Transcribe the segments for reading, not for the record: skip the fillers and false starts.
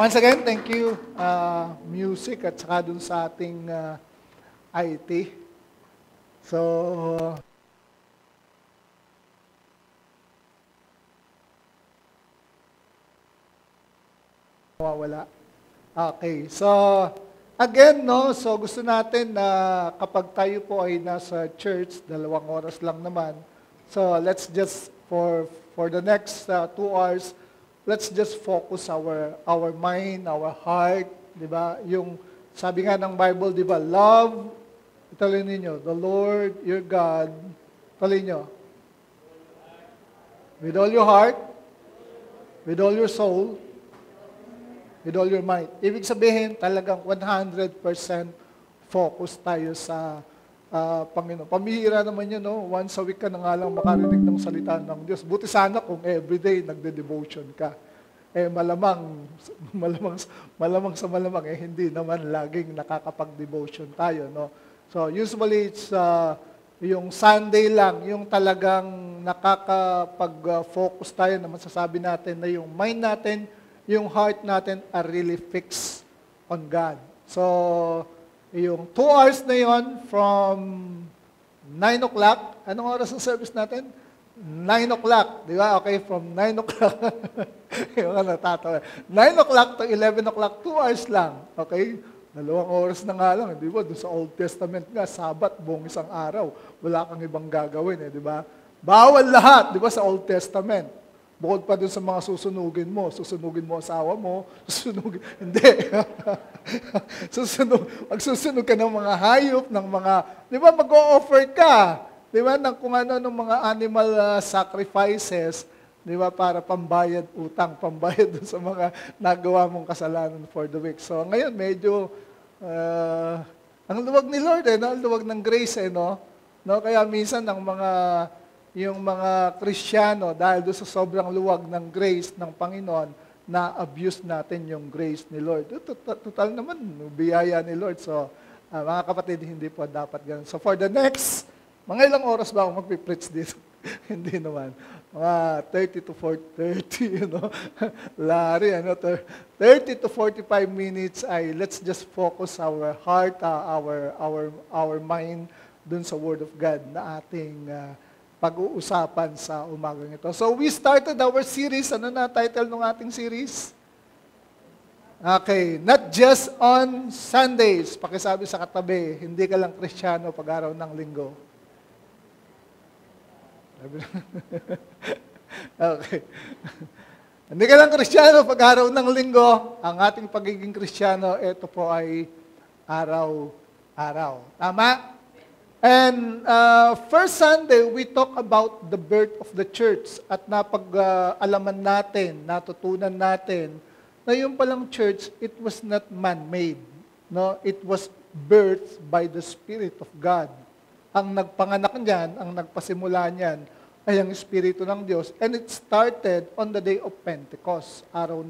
Once again, thank you, music at saka dun sa ating IT. So, mawawala. Okay, so again, no, so gusto natin na kapag tayo po ay nasa church, 2 oras lang naman. So let's just for the next 2 hours, let's just focus our mind, our heart, 'di ba? Yung sabi nga ng Bible, 'di ba? Love, ituloy niyo, the Lord your God, ituloy niyo. With all your heart, with all your soul, with all your might. Ibig sabihin, talagang 100% focus tayo sa Panginoon. Pamihira naman yun, no? Once a week ka na nga lang makarinig ng salita ng Diyos. Buti sana kung everyday nagde-devotion ka. Malamang sa malamang, hindi naman laging nakakapag-devotion tayo, no? So, usually, it's yung Sunday lang, yung talagang nakakapag-focus tayo na masasabi natin na yung mind natin, yung heart natin are really fixed on God. So, yung 2 hours na yon from 9 o'clock, anong oras ang service natin? 9 o'clock, di ba? Okay, from 9 o'clock, yung natatawa. 9 o'clock to 11 o'clock, 2 hours lang. Okay? 2 oras na nga lang, di ba? Doon sa Old Testament nga, Sabat, buong isang araw, wala kang ibang gagawin, di ba? Bawal lahat, di ba, sa Old Testament. Bukod pa dun sa mga susunugin mo asawa mo, hindi. Magsusunog ka ng mga hayop, ng mga, di ba, mag-o-offer ka, di ba, ng kung ano, ng mga animal sacrifices, di ba, para pambayad utang, pambayad dun sa mga nagawa mong kasalanan for the week. So, ngayon, medyo, ang luwag ni Lord, no? Ang luwag ng grace, no? Kaya minsan, yung mga Kristiyano, dahil doon sa sobrang luwag ng grace ng Panginoon, na-abuse natin yung grace ni Lord. Total naman, biyaya ni Lord. So, mga kapatid, hindi po dapat ganun. So, for the next, mga ilang oras ba ako magpipreach dito? Hindi naman. Mga 30 to 40, 30, Larry, 30 to 45 minutes ay let's just focus our heart, our mind dun sa Word of God na ating pag-uusapan sa umagang ito. So we started our series. Ano na title ng ating series? Okay, not just on Sundays. Pakisabi sa katabi, hindi ka lang Kristiyano pag araw ng linggo. Okay. Hindi ka lang Kristiyano pag araw ng linggo. Ang ating pagiging Kristiyano, ito po ay araw-araw. Tama? And first Sunday, we talk about the birth of the church at napag-alaman natin, natutunan natin na yung palang church, it was not man-made. No? It was birthed by the Spirit of God. Ang nagpanganak niyan, ang nagpasimula niyan, ay ang Espiritu ng Diyos. And it started on the day of Pentecost, araw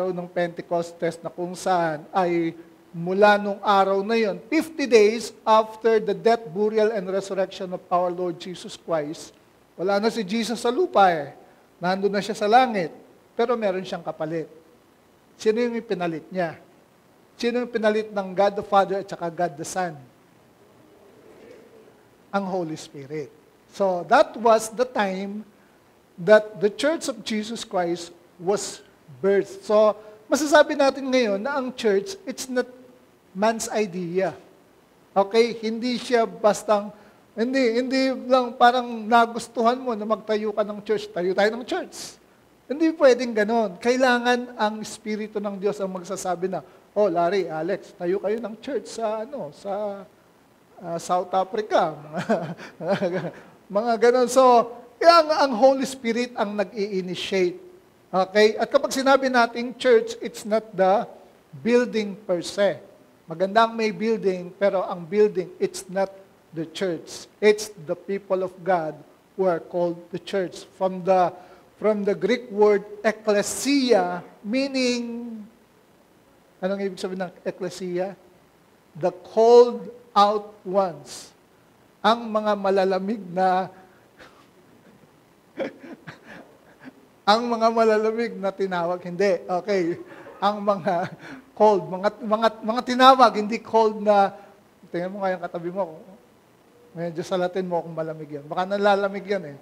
ng Pentecostes na kung saan ay mula nung araw na yon, 50 days after the death, burial, and resurrection of our Lord Jesus Christ, wala na si Jesus sa lupa Nandun na siya sa langit, pero meron siyang kapalit. Sino yung pinalit niya? Sino yung pinalit ng God the Father at saka God the Son? Ang Holy Spirit. So that was the time that the Church of Jesus Christ was birthed. So masasabi natin ngayon na ang church, it's not man's idea. Okay? Hindi siya bastang, hindi lang parang nagustuhan mo na magtayo ka ng church, tayo tayo ng church. Hindi pwedeng ganon. Kailangan ang Espiritu ng Diyos ang magsasabi na, oh Larry, Alex, tayo kayo ng church sa South Africa. Mga ganon. So, ang Holy Spirit ang nag-i-initiate. Okay? At kapag sinabi nating church, it's not the building per se. Magandang may building, pero ang building, it's not the church. It's the people of God who are called the church. From the Greek word ekklesia, meaning, anong ibig sabihin ng ekklesia? The called out ones. Ang mga malalamig na ang mga malalamig na tinawag, hindi. Okay. ang mga cold, mga tinawag, hindi cold na, tingnan mo nga yung katabi mo, medyo salatin mo kung malamig yan. Baka nalalamig yan eh.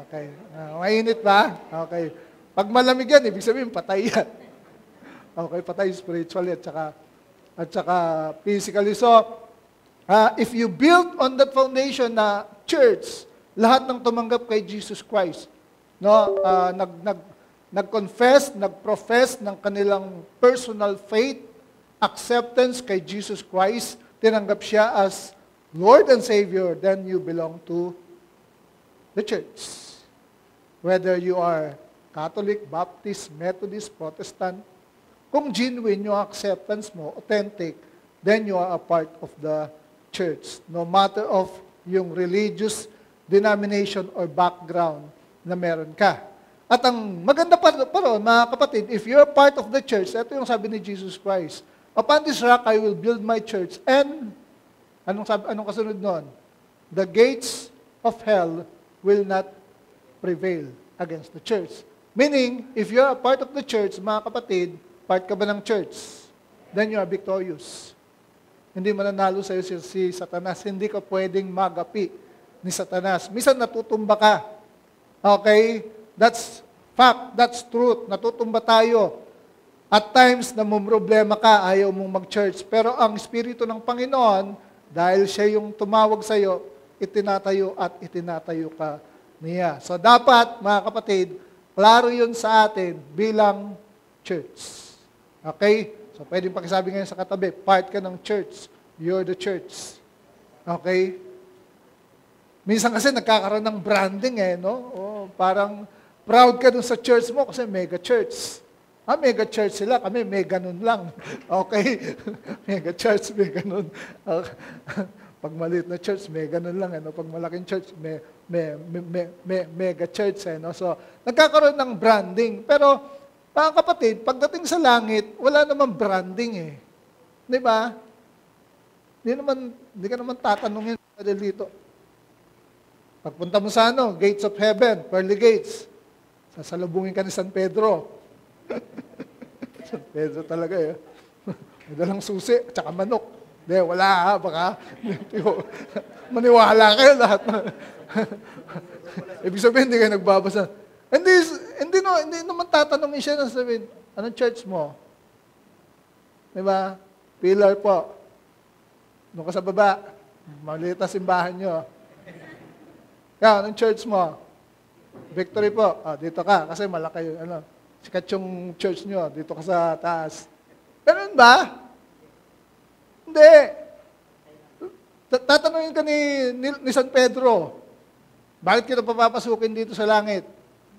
Okay. Mainit ba? Okay. Pag malamig yan, ibig sabihin, patay yan. Okay, patay spiritually at saka physically. So, if you build on that foundation na church, lahat ng tumanggap kay Jesus Christ, no, nag-confess, nag-profess ng kanilang personal faith, acceptance kay Jesus Christ, tinanggap siya as Lord and Savior, then you belong to the church. Whether you are Catholic, Baptist, Methodist, Protestant, kung genuine yung acceptance mo, authentic, then you are a part of the church. No matter of yung religious denomination or background na meron ka. At ang maganda pa ron, mga kapatid, if you're part of the church, ito yung sabi ni Jesus Christ, upon this rock I will build my church. And, anong kasunod nun? The gates of hell will not prevail against the church. Meaning, if you're a part of the church, mga kapatid, part ka ba ng church? Then you are victorious. Hindi mananalo sa'yo si Satanas. Hindi ka pwedeng magapi ni Satanas. Minsan natutumba ka. Okay? That's fact. That's truth. Natutumba tayo. At times, namumroblema ka, ayaw mong mag-church. Pero ang Espiritu ng Panginoon, dahil siya yung tumawag sa'yo, itinatayo at itinatayo ka niya. So dapat, mga kapatid, klaro yun sa atin bilang church. Okay? So, pwedeng pakisabi ngayon sa katabi, part ka ng church. You're the church. Okay? Minsan kasi nagkakaroon ng branding eh, no? Oh, parang proud ka dun sa church mo kasi mega church. Mega church sila, kami may ganun lang. Okay? Mega church, may ganun. Okay. Pag maliit na church, may ganun lang. Eh, no? Pag malaking church, may mega church. Eh, no? So, nagkakaroon ng branding. Pero, mga kapatid, pagdating sa langit, wala namang branding eh. Di ba? Hindi ka naman tatanungin dito. Pagpunta mo sa gates of heaven, pearly gates, sasalubungin ka ni San Pedro. San Pedro talaga eh. May dalang susi, tsaka manok. Hindi, wala ha, baka maniwala kayo lahat. Ibig sabihin, hindi kayo nagbabasa. Hindi naman tatanungin siya na sabihin, anong church mo? Diba? Pillar po. Doon ka sa baba. Maliit na simbahan nyo. Kaya, anong church mo? Victory po. Dito ka. Kasi malaki yung, sikat yung church nyo. Dito ka sa taas. Ganun ba? Hindi. Tatanungin ka ni San Pedro, bakit kita papapasukin dito sa langit?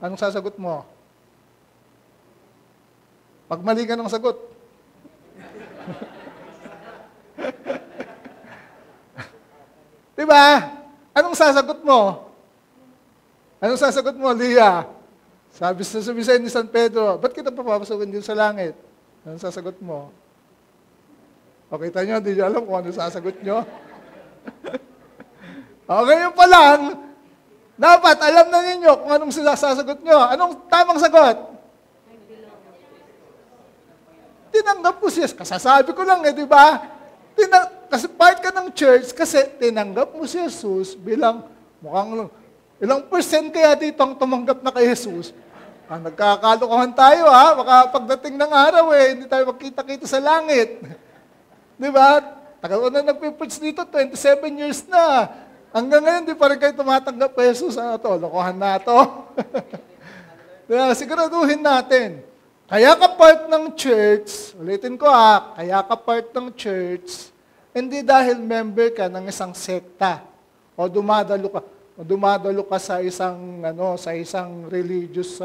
Anong sasagot mo? Pag mali ka ng sagot. Diba? Anong sasagot mo? Anong sasagot mo, Leah? Sabi sa'yo ni San Pedro, ba't kita papapasukin dito sa langit? Anong sasagot mo? Okay, tayo, hindi nyo alam kung anong sasagot nyo. Okay, yun pa lang, dapat alam na ninyo kung anong sasagot nyo. Anong tamang sagot? Tinanggap ko siya. Kasasabi ko lang di ba? Kasi part ka ng church kasi tinanggap mo si Jesus bilang mukhang ilang percent kaya dito ang tumanggap na kay Jesus. Nagkakalokohan tayo baka pagdating ng araw hindi tayo magkita-kita sa langit. Di ba? Tagal ko na nagpipreach dito, 27 years na. Hanggang ngayon, di pa rin kayo tumatanggap kay Jesus. Lokohan na to. Siguraduhin natin. Kaya ka part ng church, ulitin ko kaya ka part ng church, hindi dahil member ka ng isang sekta o dumadalo ka sa isang religious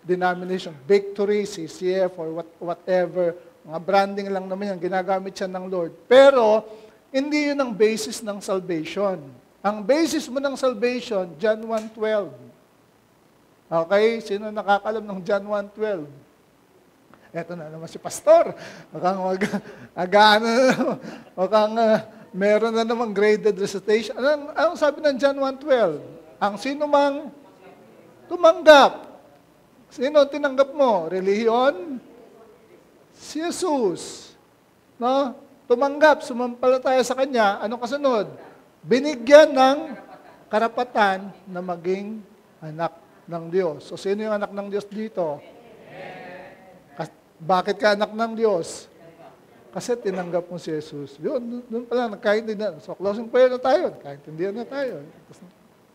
denomination, Victory, CCF, or whatever. Mga branding lang naman yan, ginagamit siya ng Lord. Pero, hindi yun ang basis ng salvation. Ang basis mo ng salvation, John 1:12. Okay? Sino nakakalam ng John 1:12? Eto na naman si Pastor. Meron na naman graded recitation. Anong sabi ng John 1:12? Ang sino mang tumanggap. Sino tinanggap mo? Relihiyon? Si Jesus, no? Tumanggap, sumampalataya sa Kanya, ano kasunod? Binigyan ng karapatan na maging anak ng Diyos. So, sino yung anak ng Diyos dito? Bakit ka anak ng Diyos? Kasi tinanggap mo si Jesus. Yun, doon pala, nagkaintindihan. So, closing prayer na tayo. Nagkaintindihan na tayo.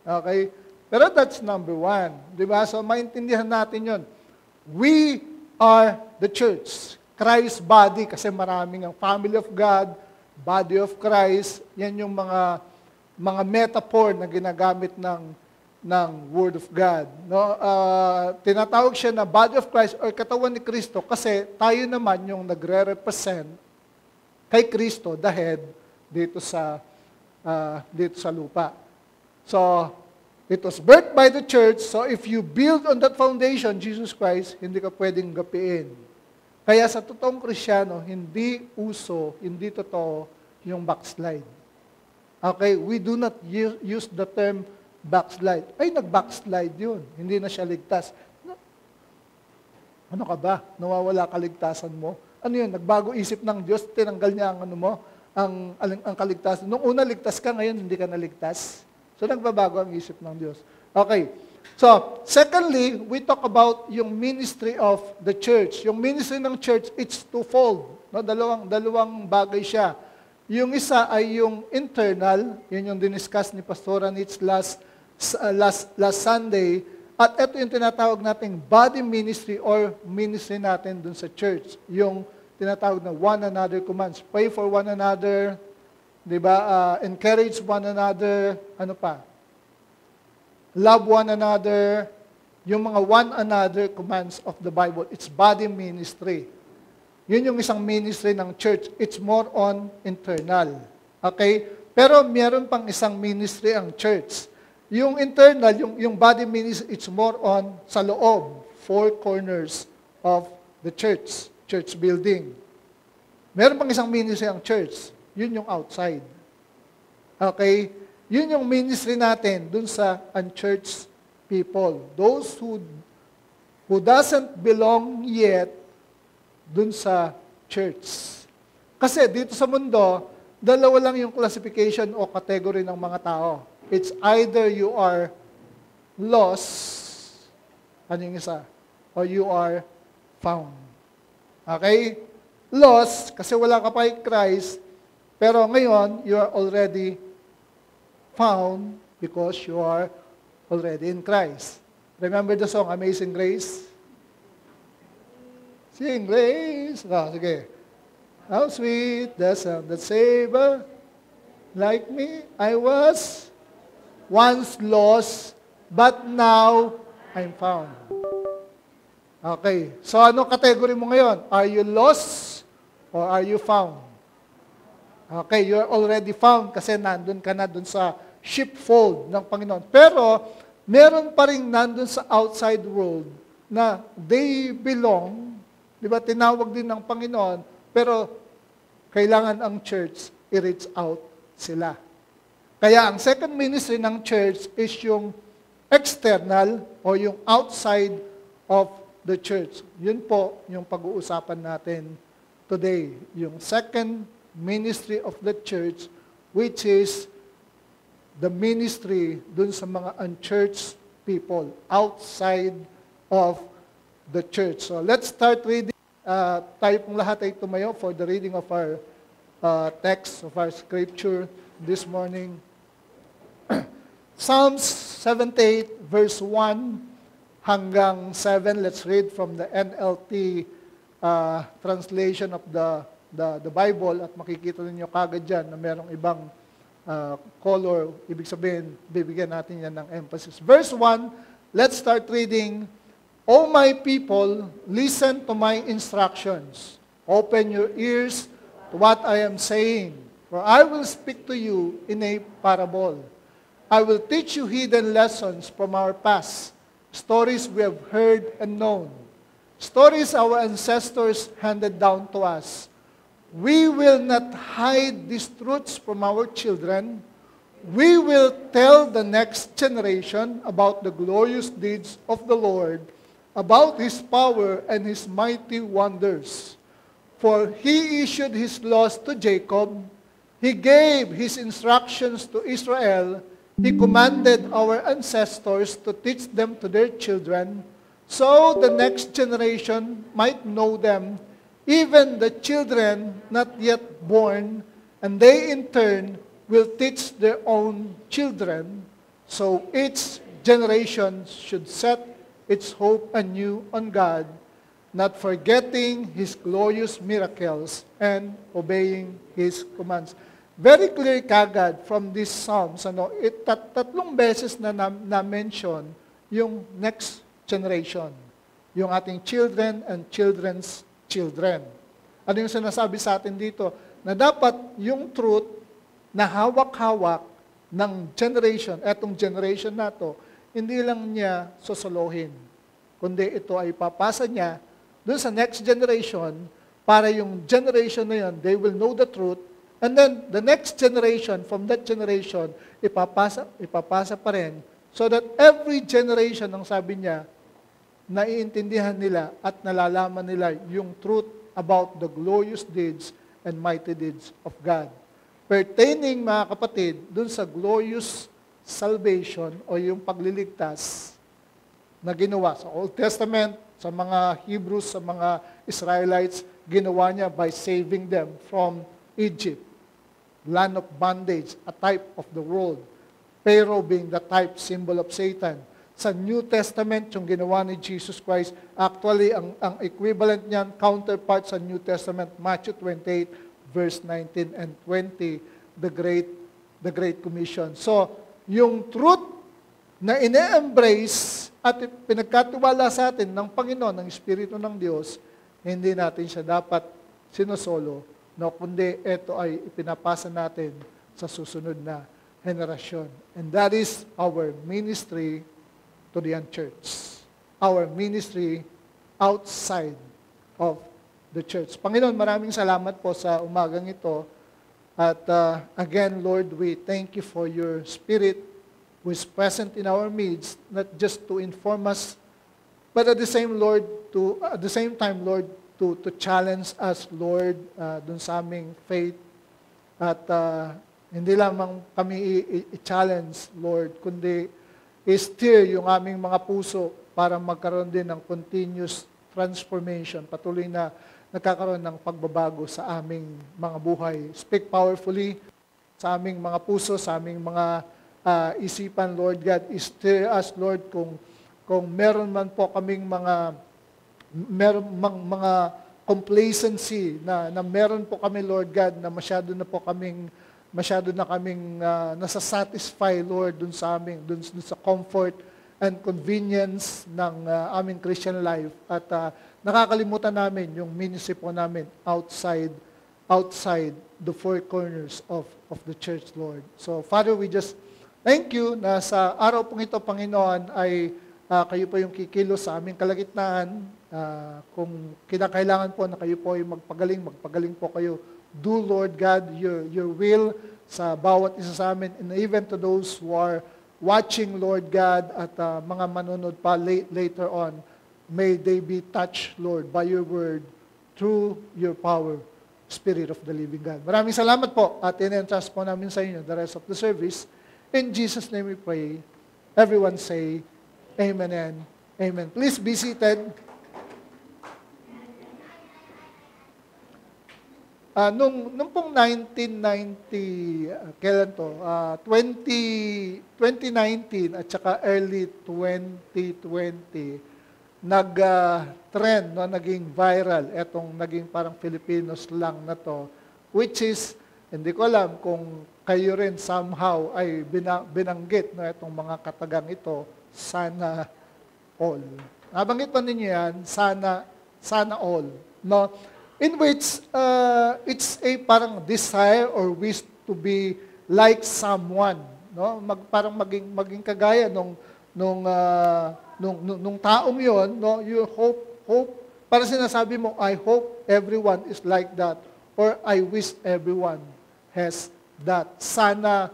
Okay? Pero that's number one. Di ba? So, maintindihan natin yun. We are the church. Christ's body. Kasi maraming ang family of God, body of Christ. Yan yung mga metaphor na ginagamit ng Word of God. No? Tinatawag siya na body of Christ or katawan ni Kristo kasi tayo naman yung nagre-represent kay Kristo, the head, dito sa lupa. So, it was birthed by the church, so if you build on that foundation, Jesus Christ, hindi ka pwedeng gapiin. Kaya sa totoong Kristiyano, hindi uso, hindi totoo yung backslide. Okay? We do not use the term backslide. Ay, nag-backslide yun. Hindi na siya ligtas. Ano ka ba? Nawawala kaligtasan mo? Ano yun? Nagbago isip ng Diyos, tinanggal niya ang ano mo, ang kaligtasan. Nung una ligtas ka, ngayon hindi ka naligtas. So, nagbabago ang isip ng Diyos. Okay. So, secondly, we talk about yung ministry of the church. Yung ministry ng church, it's twofold. No? Dalawang bagay siya. Yung isa ay yung internal, yun yung diniscuss ni Pastor Anitz last Sunday. At ito yung tinatawag nating body ministry or ministry natin dun sa church. Yung tinatawag na one another commands. Pray for one another, di ba? Encourage one another, ano pa? Love one another, yung mga one another commands of the Bible. It's body ministry. Yun yung isang ministry ng church. It's more on internal. Okay? Pero meron pang isang ministry ang church. Yung internal, yung body ministry, it's more on sa loob, four corners of the church building. Meron pang isang ministry ang church. Yun yung outside. Okay? Yun yung ministry natin dun sa unchurched people. Those who doesn't belong yet dun sa church. Kasi dito sa mundo, dalawa lang yung classification o category ng mga tao. It's either you are lost, ano yung isa? Or you are found. Okay? Lost, kasi wala ka pa kay Christ, pero ngayon, you are already found because you are already in Christ. Remember the song, Amazing Grace? Sing grace. No, sige. How sweet the sound that saved like me. I was once lost, but now I'm found. Okay. So, ano category mo ngayon? Are you lost or are you found? Okay, you're already found kasi nandun ka na dun sa sheepfold ng Panginoon. Pero, meron pa rin nandun sa outside world na they belong. Di ba, tinawag din ng Panginoon, pero kailangan ang church i-reach out sila. Kaya ang second ministry ng church is yung external o yung outside of the church. Yun po yung pag-uusapan natin today. Yung second ministry of the church, which is the ministry dun sa mga unchurched people outside of the church. So let's start reading. Tayo pong lahat ay tumayo for the reading of our text, of our scripture this morning. Psalms 78 verse 1 hanggang 7. Let's read from the NLT translation of the Bible at makikita ninyo kagad dyan na merong ibang color. Ibig sabihin, bibigyan natin yan ng emphasis. Verse 1, let's start reading. O my people, listen to my instructions. Open your ears to what I am saying, for I will speak to you in a parable. I will teach you hidden lessons from our past, stories we have heard and known, stories our ancestors handed down to us. We will not hide these truths from our children. We will tell the next generation about the glorious deeds of the Lord, about His power and His mighty wonders. For he issued his laws to Jacob, he gave his instructions to Israel, he commanded our ancestors to teach them to their children, so the next generation might know them, even the children not yet born, and they in turn will teach their own children. So each generation should set its hope anew on God, not forgetting His glorious miracles and obeying His commands. Very clear kagad from these Psalms, tatlong beses na-mention yung next generation, yung ating children and children's children. Ano yung sinasabi sa atin dito? Na dapat yung truth na hawak-hawak ng generation, etong generation na to, hindi lang niya sosolohin, kundi ito ay papasa niya doon sa next generation, para yung generation na yun, they will know the truth, and then the next generation, from that generation, ipapasa pa rin, so that every generation, ang sabi niya, naiintindihan nila at nalalaman nila yung truth about the glorious deeds and mighty deeds of God. Pertaining, mga kapatid, dun sa glorious salvation o yung pagliligtas na ginawa sa Old Testament, sa mga Hebrews, sa mga Israelites, ginawa niya by saving them from Egypt, land of bondage, a type of the world. Pharaoh being the type, symbol of Satan. Sa New Testament, yung ginawa ni Jesus Christ, actually, ang equivalent niyan, counterpart sa New Testament, Matthew 28, verse 19 and 20, the Great Commission. So, yung truth na ine-embrace at pinagkatiwala sa atin ng Panginoon, ng Espiritu ng Diyos, hindi natin siya dapat sinosolo, no, kundi ito ay ipinapasa natin sa susunod na henerasyon. And that is our ministry to the unchurched. Our ministry outside of the church. Panginoon, maraming salamat po sa umagang ito. At again, Lord, we thank you for your Spirit who is present in our midst, not just to inform us, but at the same time, Lord, to challenge us, Lord, dun sa aming faith. At hindi lamang kami i-challenge, Lord, kundi i-steer yung aming mga puso para magkaroon din ng continuous transformation, patuloy na nagkakaroon ng pagbabago sa aming mga buhay. Speak powerfully sa aming mga puso, sa aming mga isipan, Lord God. I-steer us, Lord, kung meron man po kaming mga complacency na meron po kami, Lord God, na masyado na kaming nasasatisfy, Lord, dun sa comfort and convenience ng aming Christian life. At nakakalimutan namin yung ministry po namin outside the four corners of the church, Lord. So, Father, we just thank you na sa araw pong ito, Panginoon, ay kayo po yung kikilos sa aming kalagitnaan. Kung kinakailangan po na kayo po ay magpagaling po kayo. Do, Lord God, your will sa bawat isa sa amin, and even to those who are watching, Lord God, at mga manunod pa later on, may they be touched, Lord, by your word, through your power, Spirit of the living God. Maraming salamat po at in-entrust po namin sa inyo the rest of the service. In Jesus' name we pray. Everyone say, Amen and Amen. Please be seated. Nung pong 1990, kailan to? 2019 at saka early 2020, nag-trend, naging viral, etong naging parang Filipino slang na to, which is, hindi ko alam kung kayo rin somehow ay binanggit itong mga katagang ito, sana all. Nabanggit pa ninyo yan, sana all. No? In which it's a parang desire or wish to be like someone, no? Parang maging kagaya nung taong yon, no? You hope para sinasabi mo, I hope everyone is like that, or I wish everyone has that. Sana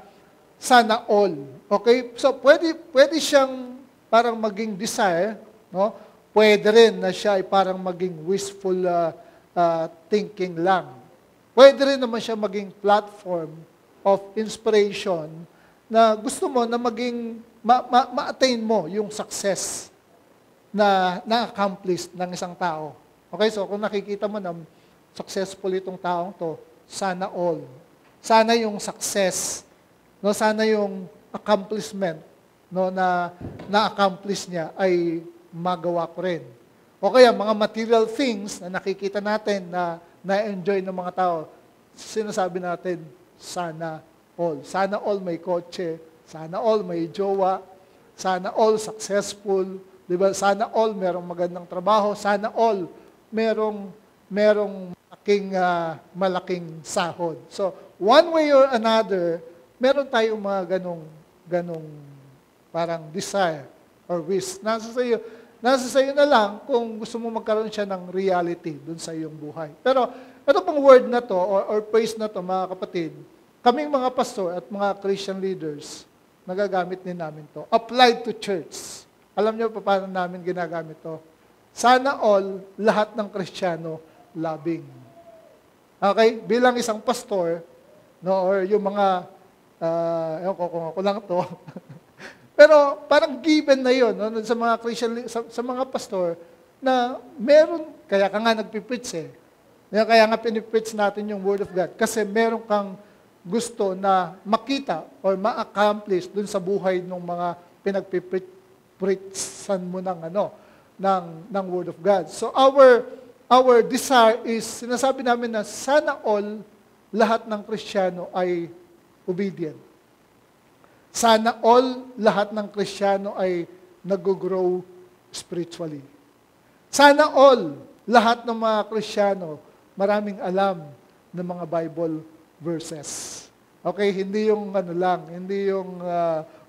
all. Okay? So pwede siyang parang maging desire, no? Pwede rin na siya ay parang maging wishful thinking lang. Pwede rin naman siya maging platform of inspiration na gusto mo na maging ma-attain mo yung success na na-accomplish ng isang tao. Okay, so kung nakikita mo na successful itong taong to, sana all. Sana yung success, no, sana yung accomplishment, no, na na-accomplish niya ay magawa ko rin. O kaya mga material things na nakikita natin na na-enjoy ng mga tao, sinasabi natin, sana all. Sana all may kotse, sana all may jowa, sana all successful, di ba? Sana all merong magandang trabaho, sana all merong malaking sahod. So, one way or another, meron tayong mga ganong parang desire or wish. Nasa sa'yo na lang kung gusto mo magkaroon siya ng reality dun sa iyong buhay. Pero ito pong word na to or phrase na to, mga kapatid, kaming mga pastor at mga Christian leaders, nagagamit din namin to. Applied to church. Alam niyo pa paano namin ginagamit to? Sana all, lahat ng Kristiyano, loving. Okay? Bilang isang pastor, no, or yung mga, ewan ko kung ako lang to, pero parang given na yun, no, sa mga Christian, sa mga pastor, na meron, kaya ka nga nagpipreach eh. Kaya nga pinipreach natin yung Word of God. Kasi meron kang gusto na makita or ma-accomplish dun sa buhay ng mga pinagpipreachan mo ng Word of God. So our desire is, sinasabi namin na sana all, lahat ng Kristiyano ay obedient. Sana all, lahat ng Kristiyano ay nag-grow spiritually. Sana all, lahat ng mga Kristiyano, maraming alam ng mga Bible verses. Okay, hindi yung hindi yung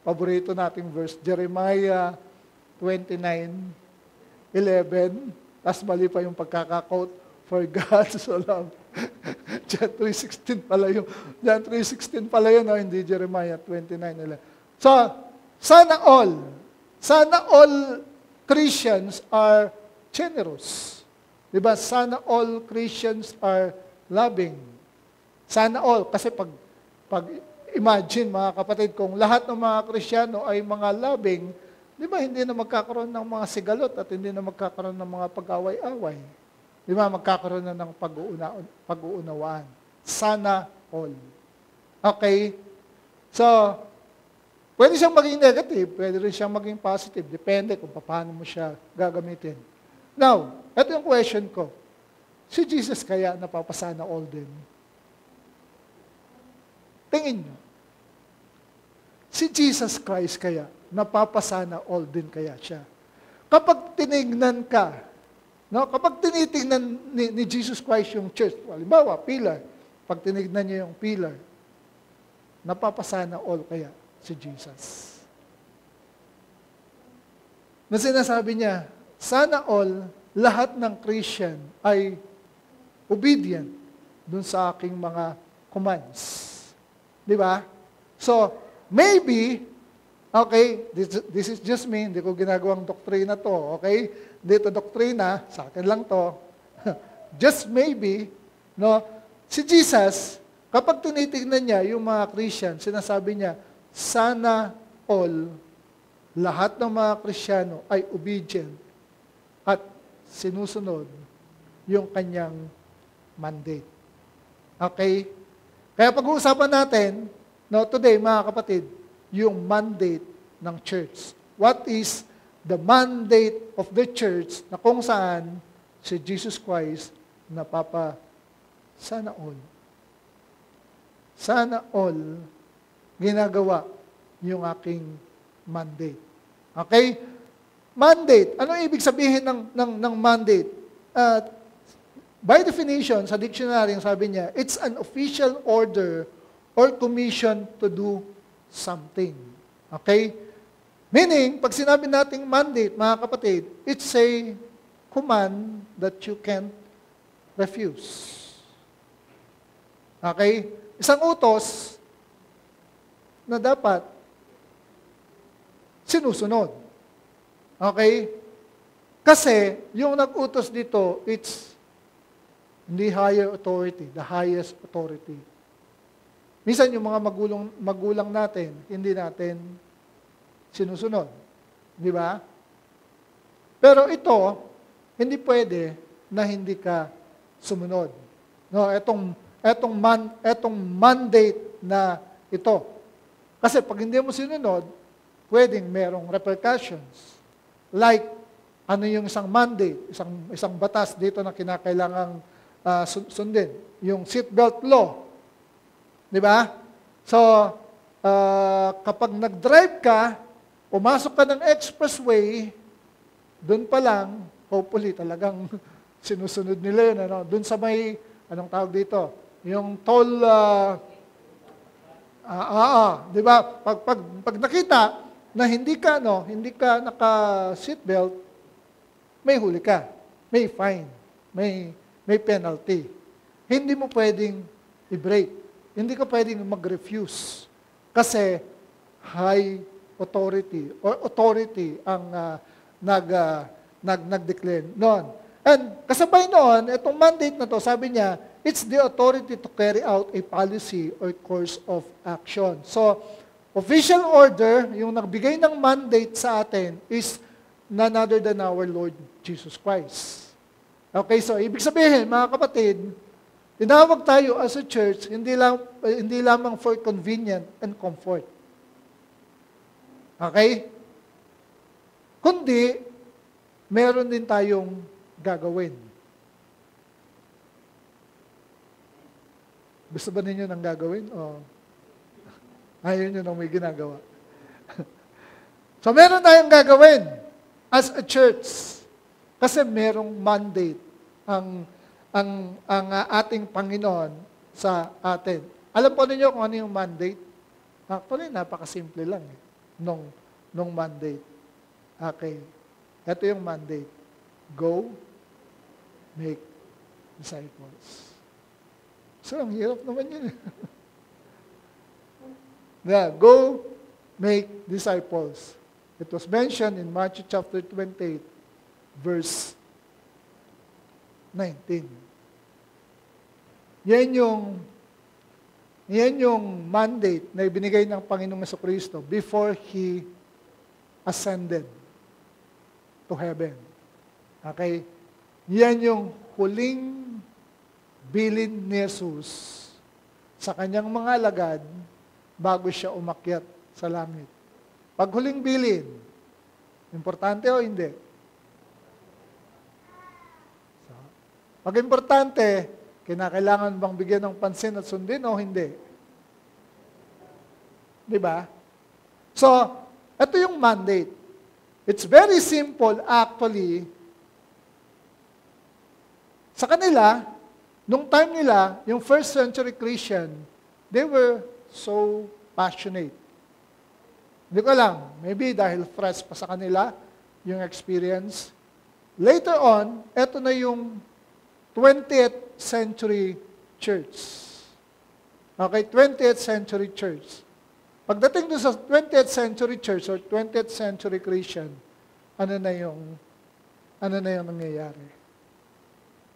paborito nating verse, Jeremiah 29:11, tapos mali pa yung pagkaka-quote, for God so loved. John 3:16 pala yun, no? Hindi Jeremiah 29:11. So, sana all Christians are generous. Diba? Sana all Christians are loving. Sana all, kasi pag imagine mga kapatid, kung lahat ng mga Kristiyano ay mga loving, di ba hindi na magkakaroon ng mga sigalot at hindi na magkakaroon ng mga pag-away-away. Di ba? Magkakaroon na ng pag-uunawaan. Sana all. Okay? So, pwede siyang maging negative, pwede rin siyang maging positive. Depende kung paano mo siya gagamitin. Now, ito yung question ko. Si Jesus kaya napapasana all din? Tingin nyo. Si Jesus Christ kaya napapasana all din kaya siya? Kapag tinignan ka, no, kapag tinitingnan ni Jesus Christ yung church, halimbawa, pillar, pag tinignan niya yung pillar, napapasana all kaya si Jesus? Na sinasabi niya, sana all, lahat ng Christian ay obedient dun sa aking mga commands. Di ba? So, maybe, okay, this is just me, hindi ko ginagawang doktrina to, okay? Dito doktrina, sa akin lang to. Just maybe, no, si Jesus, kapag tinitignan niya yung mga Christian, sinasabi niya, sana all, lahat ng mga Kristiyano ay obedient at sinusunod yung kanyang mandate. Okay? Kaya pag-uusapan natin, no, today mga kapatid, yung mandate ng church. What is the mandate of the church na kung saan si Jesus Christ sana all. Sana all ginagawa yung aking mandate. Okay? Mandate. Ano ibig sabihin ng mandate? By definition, sa dictionary, sabi niya, it's an official order or commission to do something. Okay? Meaning, pag sinabi nating mandate, mga kapatid, it's a command that you can't refuse. Okay? Isang utos na dapat sinusunod. Okay? Kasi, yung nag-utos dito, it's Hindi higher authority, the highest authority. Minsan yung mga magulang natin, hindi natin sinusunod. Di ba? Pero ito, hindi pwede na hindi ka sumunod. No, etong mandate na ito. Kasi pag hindi mo sinunod, pwedeng merong repercussions. Like, ano yung isang mandate, isang batas dito na kinakailangang sundin? Yung seatbelt law. Di ba? So, kapag nag-drive ka, pumasok ka ng expressway, doon pa lang, hopefully talagang sinusunod nila yun. Ano? Doon sa may, anong tawag dito? Yung toll, di ba? Pag nakita na hindi ka naka-seatbelt, may huli ka, may fine, may penalty. Hindi mo pwedeng i-break. Hindi ka pwedeng mag-refuse. Kasi high authority or authority ang nag-declare noon. And kasabay noon, itong mandate na to, sabi niya, it's the authority to carry out a policy or course of action. So, official order, yung nagbigay ng mandate sa atin is none other than our Lord Jesus Christ. Okay, so ibig sabihin, mga kapatid, tinawag tayo as a church, hindi lamang for convenient and comfort. Okay? Kundi, meron din tayong gagawin. Gusto ba ninyo ng gagawin? O ayaw nyo nang may ginagawa? So, meron tayong gagawin as a church. Kasi merong mandate ang ating Panginoon sa atin. Alam po ninyo kung ano yung mandate? Actually, napakasimple lang nung mandate. Okay. Ito yung mandate. Go, make disciples. So, ang hirap naman yun. Go, make disciples. It was mentioned in Matthew chapter 28, verse 19. Yan yung mandate na ibinigay ng Panginoong Jesucristo before He ascended to heaven. Okay? Yan yung huling bilin ni Jesus sa kanyang mga alagad bago siya umakyat sa langit. Pag huling bilin, importante o hindi? So, pag importante, kinakailangan bang bigyan ng pansin at sundin o hindi? Di ba? So, ito yung mandate. It's very simple actually. Sa kanila, nung time nila, yung first century Christian, they were so passionate. Hindi ko alam, maybe dahil fresh pa sa kanila yung experience. Later on, eto na yung 20th century church. Okay, 20th century church. Pagdating doon sa 20th century church or 20th century Christian, ano na yung nangyayari?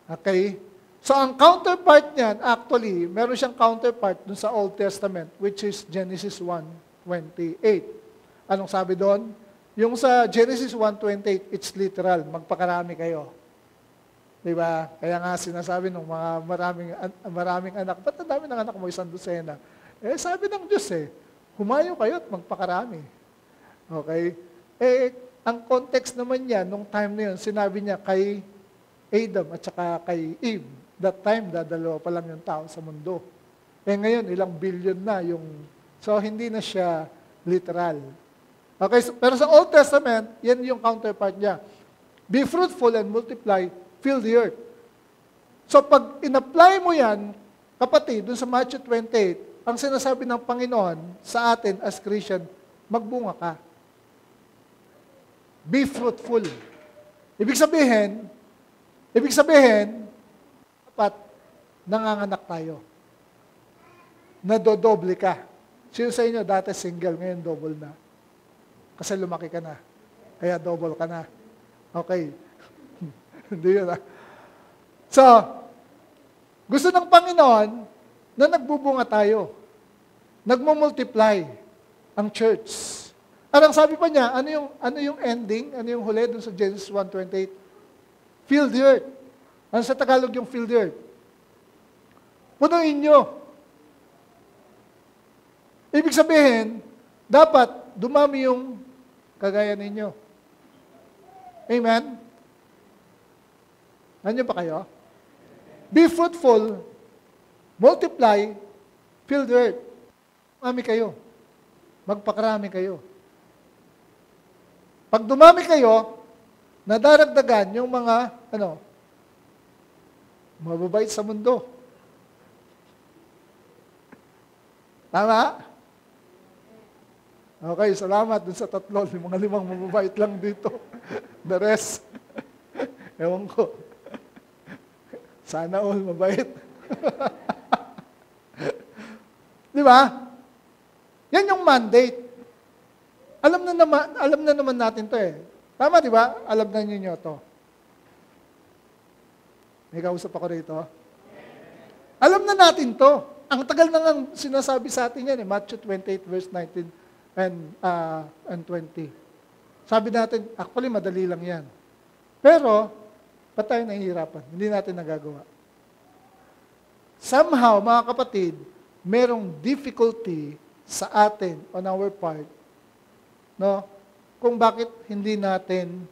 Okay? So, ang counterpart niyan, actually, meron siyang counterpart dun sa Old Testament, which is Genesis 1:28. Anong sabi doon? Yung sa Genesis 1:28, it's literal, magpakarami kayo. Diba? Kaya nga sinasabi ng mga maraming anak, ba't ang dami ng anak mo, 100? Sabi ng Diyos humayo kayo at magpakarami. Okay? Ang context naman niya, nung time na yun, sinabi niya kay Adam at saka kay Eve. That time, dalawa pa lang yung tao sa mundo. Ngayon, ilang billion na yung... So, hindi na siya literal. Okay, so, pero sa Old Testament, yan yung counterpart niya. Be fruitful and multiply, fill the earth. So, pag in-apply mo yan, kapatid, dun sa Matthew 28, ang sinasabi ng Panginoon sa atin as Christian, magbunga ka. Be fruitful. Ibig sabihin, dapat nanganganak tayo. Nadodoble ka. Sino sa inyo dati single, ngayon double na? Kasi lumaki ka na. Kaya double ka na. Okay. Hindi yun So, Gusto ng Panginoon na nagbubunga tayo. Nagmo-multiply ang church. At ang sabi pa niya, ano yung ending? Ano yung huli dun sa Genesis 1:28? Fill the earth. Ano sa Tagalog yung fill the earth? Punuin nyo. Ibig sabihin, dapat dumami yung kagaya ninyo. Amen? Nandiyo pa kayo? Be fruitful, multiply, fill the earth. Dumami kayo. Magpakarami kayo. Pag dumami kayo, nadaragdagan yung mga, mababait sa mundo. Tama? Okay, salamat dun sa tatlo. Mga limang mababait lang dito. The rest, ewan ko. Sana all mabait. Di ba? Yan yung mandate. Alam na naman natin to eh. Tama, di ba? Alam na ninyo to. May kausap ako rito. Alam na natin to. Ang tagal na nga sinasabi sa atin yan eh. Matthew 28 verse 19 and 20. Sabi natin, actually madali lang yan. Pero, ba't tayo nahihirapan? Hindi natin nagagawa. Somehow, mga kapatid, merong difficulty sa atin on our part, no? Kung bakit hindi natin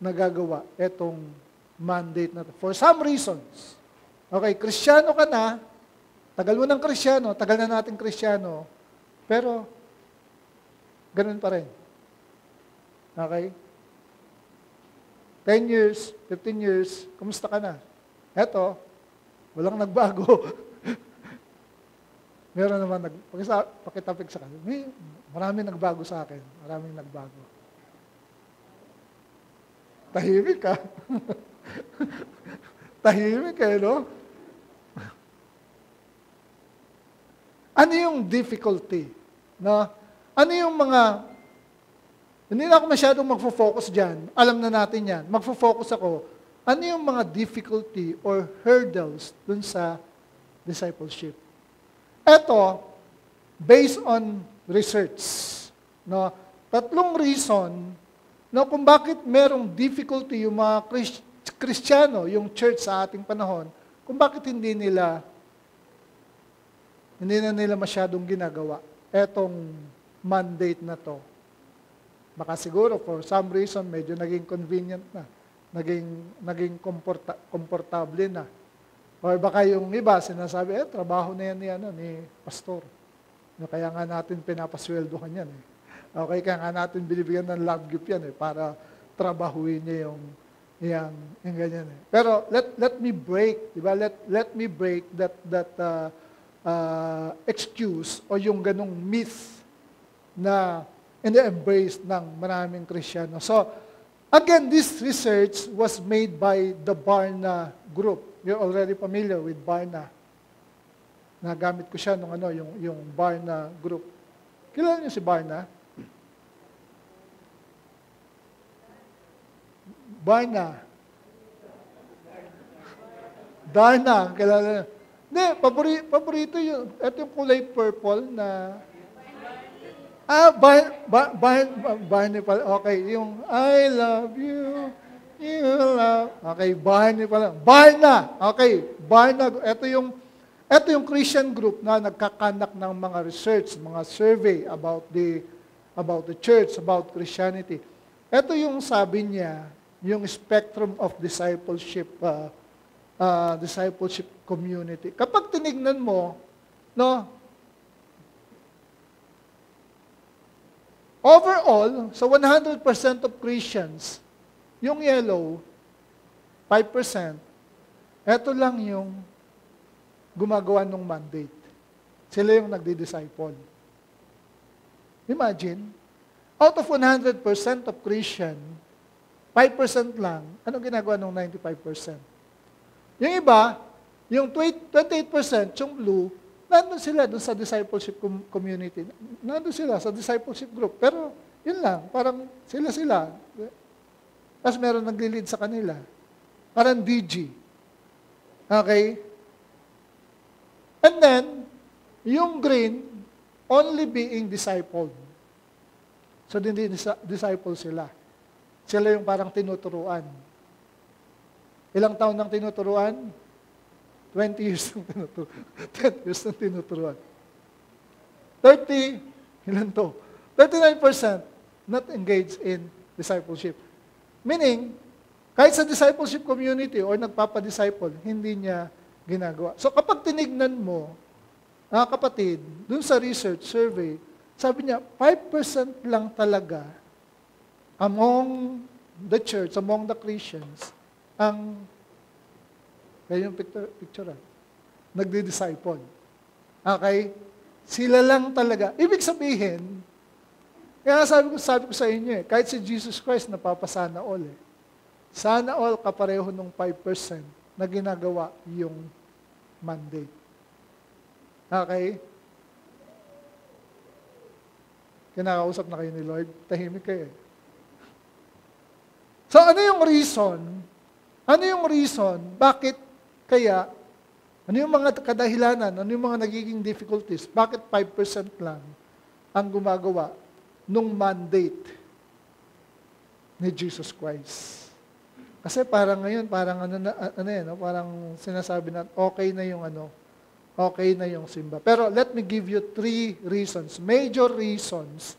nagagawa itong mandate na to. For some reasons. Okay, Kristiyano ka na, tagal mo ng Kristiyano, tagal na natin Kristiyano, pero ganun pa rin. Okay? 10 years, 15 years, kumusta ka na? Eto, walang nagbago. Meron naman, pakitapik sa kanya, maraming nagbago sa akin. Maraming nagbago. Tahimik ka. Tahimik ka, no? Ano yung difficulty? No? Ano yung mga, hindi na ako masyadong magfo-focus dyan. Alam na natin yan. Magfo-focus ako, ano yung mga difficulty or hurdles dun sa discipleship? Ito, based on research, no, 3 reason no, kung bakit merong difficulty yung mga Kristiyano, yung church sa ating panahon, kung bakit hindi na nila masyadong ginagawa etong mandate na to. Baka siguro for some reason medyo naging convenient na, naging komportable na. Or baka yung iba, sinasabi, trabaho na yan ni pastor. Kaya nga natin pinapasweldohan yan. Okay, kaya nga natin binibigyan ng love gift yan para trabahuin niya yung ganyan. Pero let me break, di ba? Let me break that excuse o yung ganong myth na in-embrace ng maraming Kristiyano. So, again, this research was made by the Barna Group. You're already familiar with Barna. Nagamit ko siya nung yung Barna Group. Kilala niyo si Barna? Barna. Darna, kilala niyo. Hindi, paborito yun. Ito yung kulay purple na... Barney pala. Okay, yung I love you. You love. Okay, Barney pala. Barna. Okay, Barna. Ito yung Christian group na nagkakanak ng mga research, mga survey about the church, about Christianity. Ito yung sabi niya, yung spectrum of discipleship community. Kapag tinignan mo, no, overall, sa 100% of Christians, yung yellow, 5%, eto lang yung gumagawa ng mandate. Sila yung nagdi-disciple. Imagine, out of 100% of Christian, 5% lang, anong ginagawa ng 95%? Yung iba, yung 28%, yung blue, nandun sila dun sa discipleship community. Nandun sila sa discipleship group. Pero, yun lang, parang sila. Tapos meron nagli-lead sa kanila. Parang DG. Okay? And then, yung green, only being discipled. So, hindi disciple sila. Sila yung parang tinuturuan. Ilang taon nang tinuturuan? 20 years nang tinuturuan. 10 years nang tinuturuan. 30, ilan to? 39% not engaged in discipleship. Meaning, kahit sa discipleship community or nagpapadisciple, hindi niya ginagawa. So kapag tinignan mo, kapatid, dun sa research survey, sabi niya, 5% lang talaga among the church, among the Christians, ang, kaya yung picture, nagdi-disciple. Okay? Sila lang talaga. Ibig sabihin, kaya sabi ko sa inyo kahit si Jesus Christ napapasana all Sana all kapareho nung 5% na ginagawa yung mandate. Okay? Kinakausap na kayo ni Lord, tahimik kayo So ano yung reason? Ano yung reason? Bakit kaya? Ano yung mga kadahilanan? Ano yung mga nagiging difficulties? Bakit 5% lang ang gumagawa nung mandate ni Jesus Christ? Kasi parang ngayon, parang parang sinasabi na okay na yung simba. Pero let me give you 3 reasons, major reasons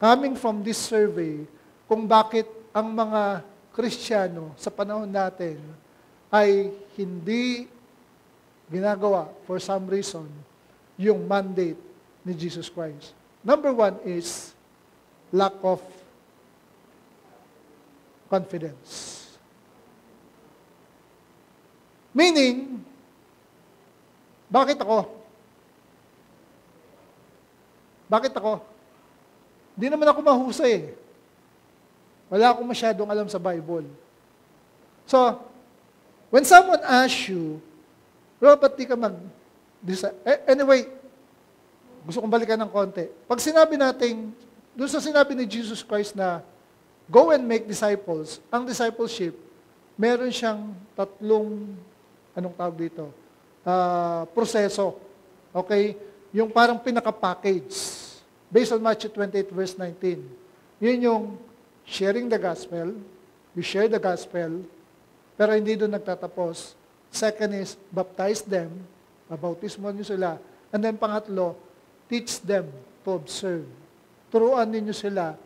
coming from this survey kung bakit ang mga Kristiyano sa panahon natin ay hindi ginagawa for some reason yung mandate ni Jesus Christ. Number 1 is lack of confidence. Meaning, bakit ako? Bakit ako? Hindi naman ako mahusay Wala akong masyadong alam sa Bible. So, when someone asks you, ba't di ka anyway, gusto kong balikan ng konti. Pag sinabi natin, doon sa sinabi ni Jesus Christ na, go and make disciples, ang discipleship, meron siyang 3, anong tawag dito? Proseso. Okay? Yung parang pinaka-package. Based on Matthew 28 verse 19. Yun yung sharing the gospel. You share the gospel. Pero hindi doon nagtatapos. Second is, baptize them. Baptismo nyo sila. And then pangatlo, teach them to observe. Turuan ninyo sila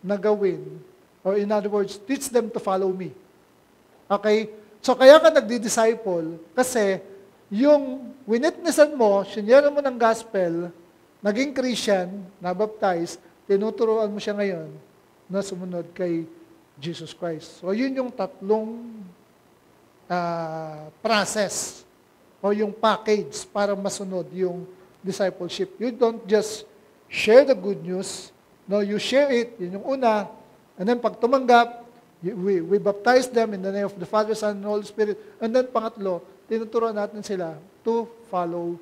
na gawin. Or in other words, teach them to follow me. Okay? So kaya ka nagdi-disciple kasi yung winitnessan mo, sinyera mo ng gospel, naging Christian, nabaptize, tinuturuan mo siya ngayon na sumunod kay Jesus Christ. So yun yung 3 process o yung package para masunod yung discipleship. You don't just share the good news. No, you share it, yun yung una, and then pag tumanggap, we baptize them in the name of the Father, Son, and Holy Spirit. And then pangatlo, tinuturuan natin sila to follow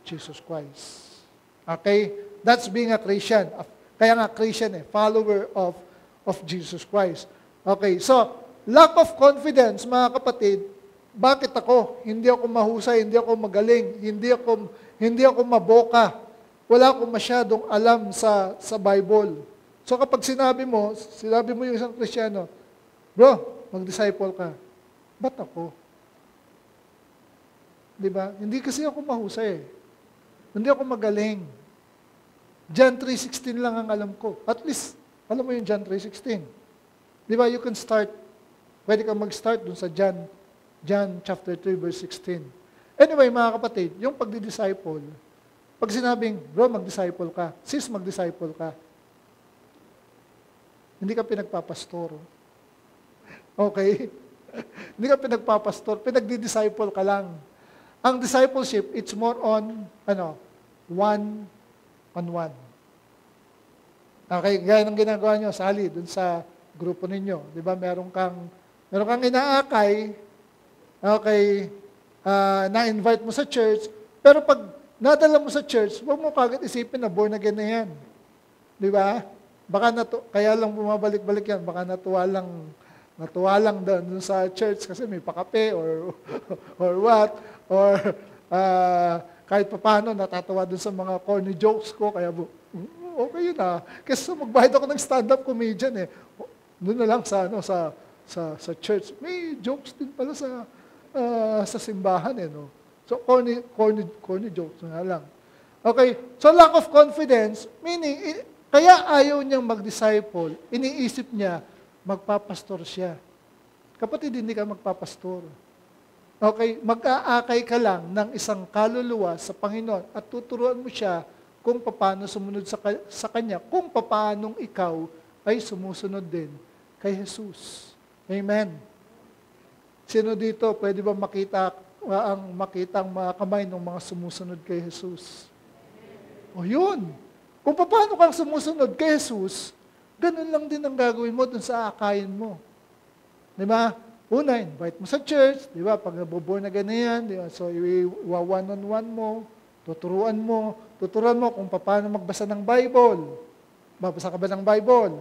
Jesus Christ. Okay? That's being a Christian. Kaya nga Christian follower of Jesus Christ. Okay, so, lack of confidence, mga kapatid, bakit ako? Hindi ako mahusay, hindi ako magaling, hindi ako maboka. Wala akong masyadong alam sa Bible. So kapag sinabi mo yung isang Kristiyano, bro, mag-disciple ka. Ba't ako? Di ba? Hindi kasi ako mahusay. Hindi ako magaling. John 3:16 lang ang alam ko. At least, alam mo yung John 3:16. Di ba? You can start, pwede kang mag-start dun sa John chapter 3 verse 16. Anyway, mga kapatid, yung pagdi-disciple, pag sinabing, bro, mag-disciple ka, sis, mag-disciple ka, hindi ka pinagpapastor. Okay? Hindi ka pinagpapastor, pinagdi-disciple ka lang. Ang discipleship, it's more on, one-on-one. Okay, gaya ng ginagawa nyo, Sally, dun sa grupo ninyo. Di ba, meron kang inaakay, okay, na-invite mo sa church, pero pag nadala mo sa church, huwag mo kagad isipin na born again na yan. Di ba? Baka kaya lang bumabalik-balik yan, baka natuwa lang doon sa church kasi may pakape or what, or kahit papaano natatawa dun sa mga corny jokes ko, kaya okay yun ah. Kasi magbayad ako ng stand-up comedian eh. Doon na lang sa church. May jokes din pala sa simbahan eh, no? So, corny jokes nga lang. Okay, so lack of confidence, meaning, kaya ayaw niyang mag-disciple, iniisip niya, magpapastor siya. Kapatid, hindi ka magpapastor. Okay, mag-aakay ka lang ng isang kaluluwa sa Panginoon at tuturuan mo siya kung paano sumunod sa Kanya, kung paano ikaw ay sumusunod din kay Jesus. Amen. Sino dito, pwede ba makita ang mga kamay ng mga sumusunod kay Jesus? O yun. Kung paano kang sumusunod kay Jesus, ganun lang din ang gagawin mo dun sa akayin mo. Di ba? Una, invite mo sa church, di ba? Pag naboborn na ganyan, di ba? So, one-on-one mo, tuturuan mo kung paano magbasa ng Bible. Babasa ka ba ng Bible?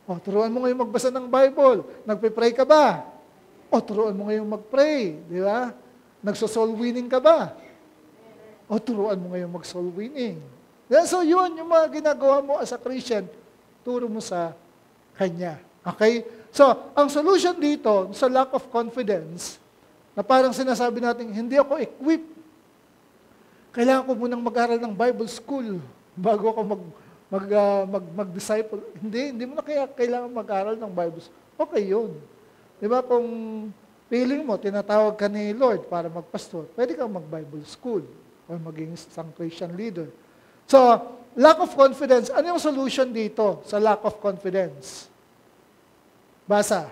O, turuan mo ngayon magbasa ng Bible. Nagpe-pray ka ba? O, turuan mo ngayon mag-pray, di ba? Nagso-soul winning ka ba? O, turuan mo ngayon mag-soul winning. So, yun yung mga ginagawa mo as a Christian, turo mo sa Kanya. Okay? So, ang solution dito, sa lack of confidence, na parang sinasabi natin, hindi ako equipped. Kailangan ko munang mag-aral ng Bible school bago ako mag-disciple. Hindi mo na kailangan mag-aral ng Bible school. Okay yun. Di ba kung feeling mo, tinatawag ka ni Lord para magpastor, pwede kang mag-Bible school or maging isang Christian leader. So, lack of confidence. Ano yung solution dito sa lack of confidence? Basa.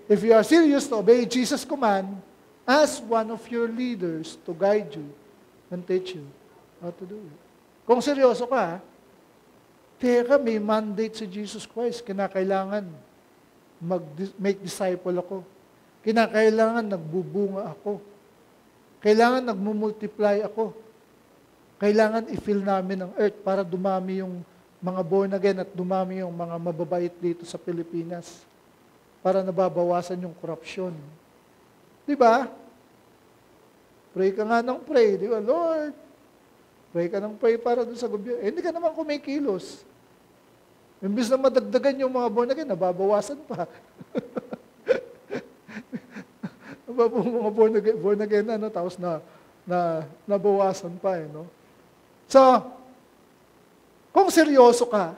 If you are serious to obey Jesus' command, ask one of your leaders to guide you and teach you how to do it. Kung seryoso ka, teka, may mandate si Jesus Christ. Kinakailangan make disciple ako. Kinakailangan nagbubunga ako. Kailangan nagmumultiply ako. Kailangan i-fill namin ang earth para dumami yung mga born again at dumami yung mga mababait dito sa Pilipinas. Para nababawasan yung korupsyon. Di ba? Pray ka nga ng pray. Di ba, Lord? Pray ka ng pray para doon sa gobyerno. Hindi ka naman kumikilos. Imbis na madagdagan yung mga born again, nababawasan pa. Mga born again ano, tapos nabawasan pa no? So, kung seryoso ka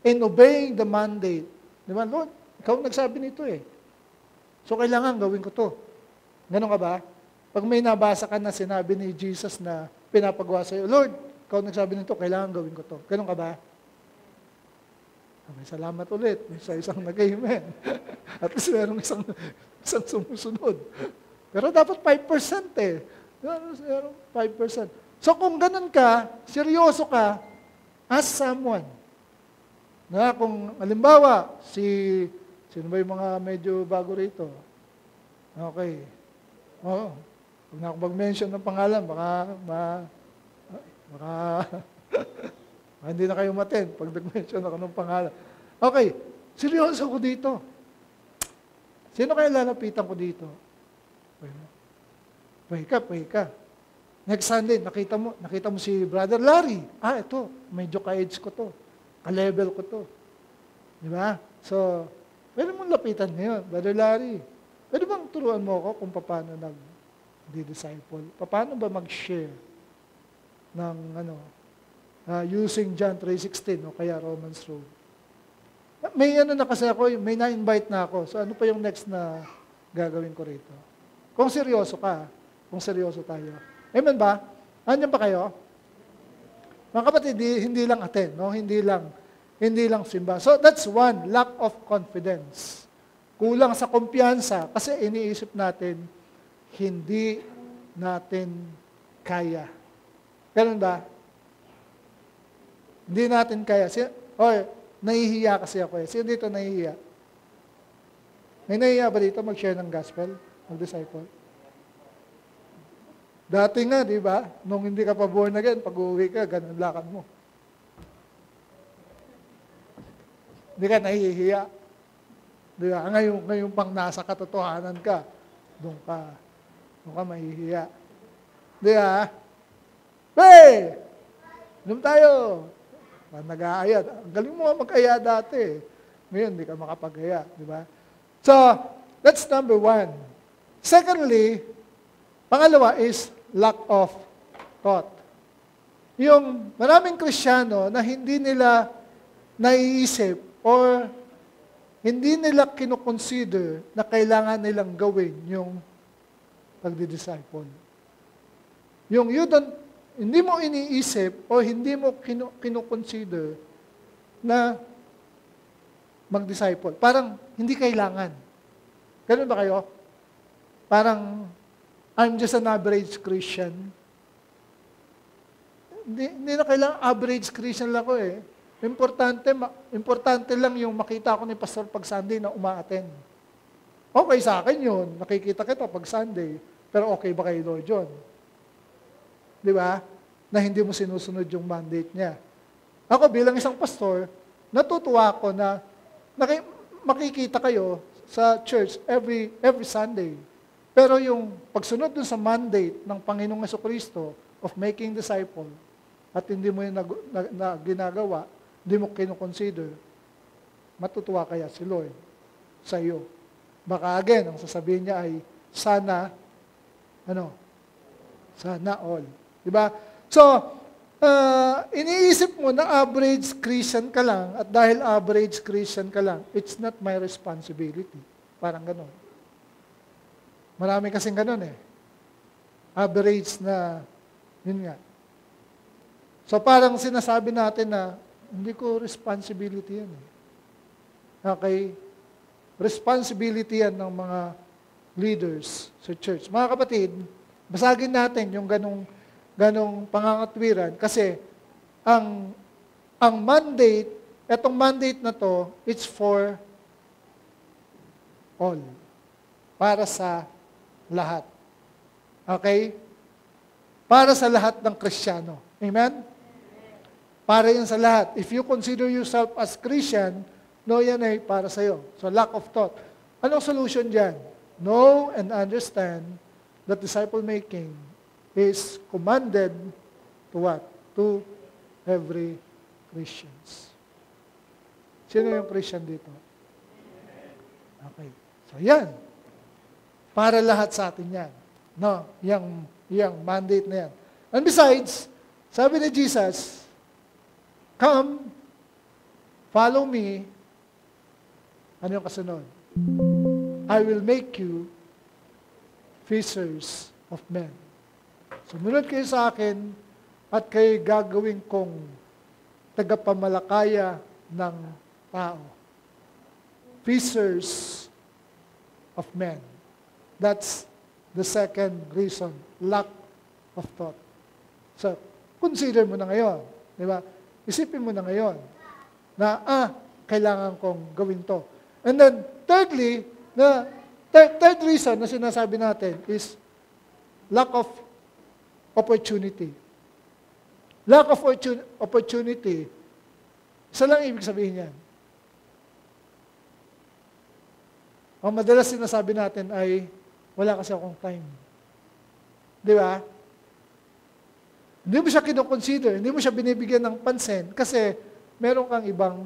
in obeying the mandate, di ba, Lord, ikaw nagsabi nito eh. So, kailangan gawin ko to. Ganon ka ba? Pag may nabasa ka na sinabi ni Jesus na pinapagawa sa'yo, Lord, ikaw nagsabi nito, kailangan gawin ko to. Ganon ka ba? May salamat ulit. May isang nag-amen. At least merong isang sumusunod. Pero dapat 5% eh. 5%. So kung ganun ka, seryoso ka, ask someone. Na kung halimbawa, sino ba yung mga medyo bago rito? Okay. Oo. Pag na ako mag-mention ng pangalan, baka hindi na kayo matin pag nag-mention ako ng pangalan. Okay. Seryoso ko dito. Sino kaya lalapitan ko dito? Pray ka. Next Sunday, nakita mo si Brother Larry. Ito, medyo ka-age ko to. Ka-level ko to. Di ba? So, pwede mong lapitan ngayon. Brother Larry, pwede bang turuan mo ako kung paano nag-disciple? Paano ba mag-share ng using John 3:16 o kaya Romans Road? May na kasi ako, may na-invite na ako. So, ano pa yung next na gagawin ko rito? Kung seryoso ka, kung seryoso tayo. Amen ba? Andiyan ba kayo? Mga kapatid, hindi lang attend, no? Hindi lang simba. So that's one, lack of confidence. Kulang sa kumpiyansa kasi iniisip natin, hindi natin kaya. Ganun ba? Hindi natin kaya. Nahihiya kasi ako eh. Sino dito nahihiya? May nahihiya ba dito mag-share ng gospel? Mag-disciple? Dati nga, di ba? Nung hindi ka pa born again, pag uwi ka, ganun lakad mo. Hindi ka nahihiya. Di ba? Ngayon pang nasa katotohanan ka, doon ka mahihiya. Di ba? Hey! Inom tayo. Nag-aaya. Ang galing mo mag-aya dati. Ngayon, hindi ka makapag-aya. Di ba? So, that's number one. Secondly, pangalawa is lack of thought. Yung maraming Kristiyano na hindi nila naiisip or hindi nila kinoconsider na kailangan nilang gawin yung pagdi-disciple. Yung hindi mo iniisip o hindi mo kinoconsider na mag-disciple. Parang hindi kailangan. Ganun ba kayo? Parang, I'm just an average Christian. Hindi na kailangan average Christian lang ko eh. Importante lang yung makita ko ni Pastor pag Sunday na umaattend. Okay sa akin yun. Nakikita kita pag Sunday. Pero okay ba kay Lord yun? Di ba? Na hindi mo sinusunod yung mandate niya. Ako bilang isang pastor, natutuwa ako na makikita kayo sa church every Sunday. Pero yung pagsunod dun sa mandate ng Panginoong Jesucristo of making disciple at hindi mo yung ginagawa, hindi mo kinoconsider, matutuwa kaya si Lord sa iyo. Baka again, ang sasabihin niya ay, sana all. Diba? So, iniisip mo na average Christian ka lang at dahil average Christian ka lang, it's not my responsibility. Parang ganon. Marami kasing ganon eh. Average na, yun nga. So parang sinasabi natin na, hindi ko responsibility yan eh. Okay? Responsibility yan ng mga leaders sa church. Mga kapatid, basagin natin yung ganong pangangatwiran kasi ang mandate, etong mandate na to, it's for all. Para sa lahat. Okay? Para sa lahat ng Kristiyano. Amen? Para yan sa lahat. If you consider yourself as Christian, no, yan ay para sa'yo. So, lack of thought. Anong solution dyan? Know and understand that disciple-making is commanded to what? To every Christians. Sino yung Christian dito? Okay. So, yan. Para lahat sa atin yan. No, yung mandate na yan. And besides, sabi ni Jesus, come, follow me, ano yung kasunod? I will make you fishers of men. Sumunod kayo sa akin at kayo gagawin kong tagapamalakaya ng tao. Fishers of men. That's the second reason, lack of thought. So, consider mo na ngayon. Di ba? Isipin mo na ngayon na, kailangan kong gawin to. And then, thirdly, third reason na sinasabi natin is lack of opportunity. Lack of opportunity, isa lang ibig sabihin yan. Ang madalas sinasabi natin ay, wala kasi akong time. Di ba? Hindi mo siya kinoconsider, hindi mo siya binibigyan ng pansin kasi meron kang ibang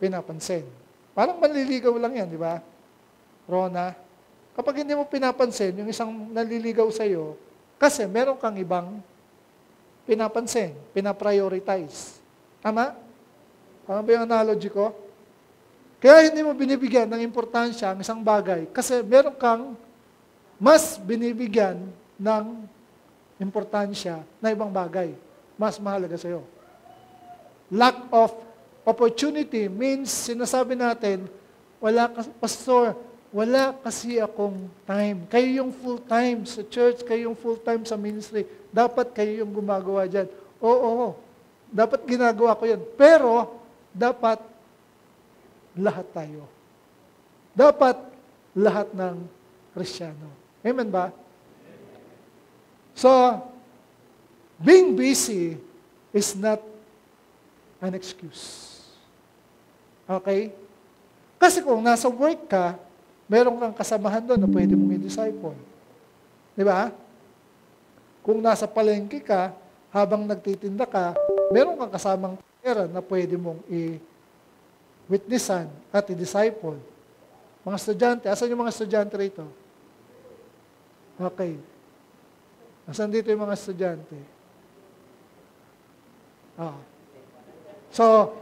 pinapansin. Parang manliligaw lang yan, di ba? Rona, kapag hindi mo pinapansin, yung isang naliligaw sa'yo, kasi meron kang ibang pinapansin, pinaprioritize. Tama? Tama ba yung analogy ko? Kaya hindi mo binibigyan ng importansya ang isang bagay kasi meron kang mas binibigyan ng importansya na ibang bagay. Mas mahalaga sa'yo. Lack of opportunity means, sinasabi natin, Pastor, wala kasi akong time. Kayo yung full-time sa church, kayo yung full-time sa ministry. Dapat kayo yung gumagawa dyan. Oo. Dapat ginagawa ko yan. Pero, dapat lahat tayo. Dapat lahat ng Kristiyano. Amen ba? So, being busy is not an excuse. Okay? Kasi kung nasa work ka, meron kang kasamahan doon na pwede mong i-disciple. Di ba? Kung nasa palengke ka, habang nagtitinda ka, meron kang kasamang pera na pwede mong i-witnessan at i-disciple. Mga estudyante, asan yung mga estudyante rito? Okay. Asan dito yung mga estudyante? So,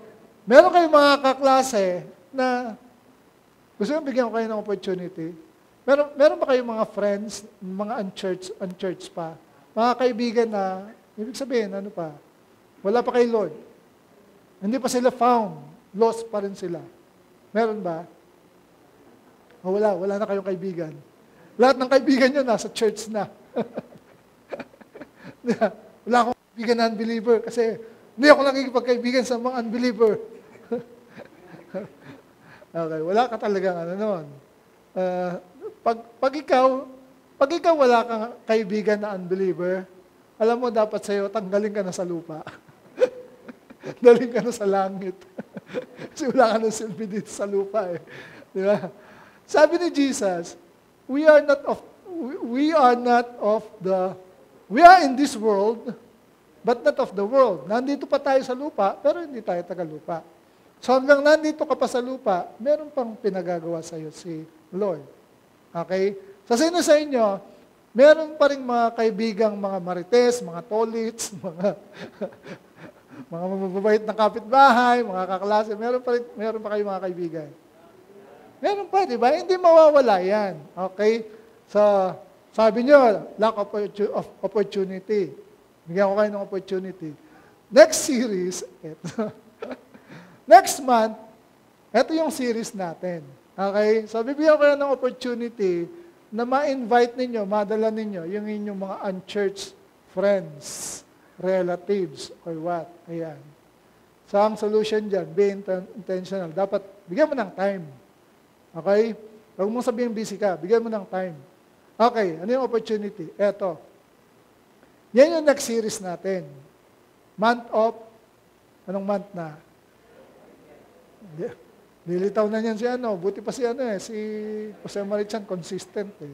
meron kayong mga kaklase na gusto nyo bigyan ko kayo ng opportunity. Meron ba kayong mga friends, mga unchurch pa? Mga kaibigan na, ibig sabihin, ano pa? Wala pa kay Lord. Hindi pa sila found. Lost pa rin sila. Meron ba? O wala na kayong kaibigan. Lahat ng kaibigan nyo nasa church na. Wala akong kaibigan na unbeliever kasi hindi ako nakikipagkaibigan sa mga unbeliever. Okay, wala ka talagang ano noon. Pag ikaw wala kang kaibigan na unbeliever, alam mo dapat sa'yo, tanggalin ka na sa lupa. Dalhin ka na sa langit. Kasi wala ka na silbi dito sa lupa eh. Di ba? Sabi ni Jesus, we are in this world, but not of the world. Nandito pa tayo sa lupa, pero hindi tayo taga-lupa. So hanggang nandito ka pa sa lupa, meron pang pinagagawa sa iyo si Lord. Okay? Sa sino sa inyo, meron pa rin mga kaibigang mga marites, mga tolits, mga mababait na kapitbahay, mga kaklase, meron pa kayong mga kaibigan. Meron pa, di ba? Hindi mawawala yan. Okay? So, sabi nyo, lack of opportunity. Bigyan ko kayo ng opportunity. Next series, ito. Next month, ito yung series natin. Okay? So, bibigyan ko kayo ng opportunity na ma-invite ninyo, madala ninyo, yung inyong mga unchurched friends, relatives, or what. Ayan. So, ang solution dyan, be intentional. Dapat, bigyan mo ng time. Okay? Huwag mong sabihin busy ka. Bigyan mo ng time. Okay, ano yung opportunity? Eto. Yan yung next series natin. Month of, anong month na? Lilitaw na niyan si ano. Buti pa si Jose Marichan, consistent eh.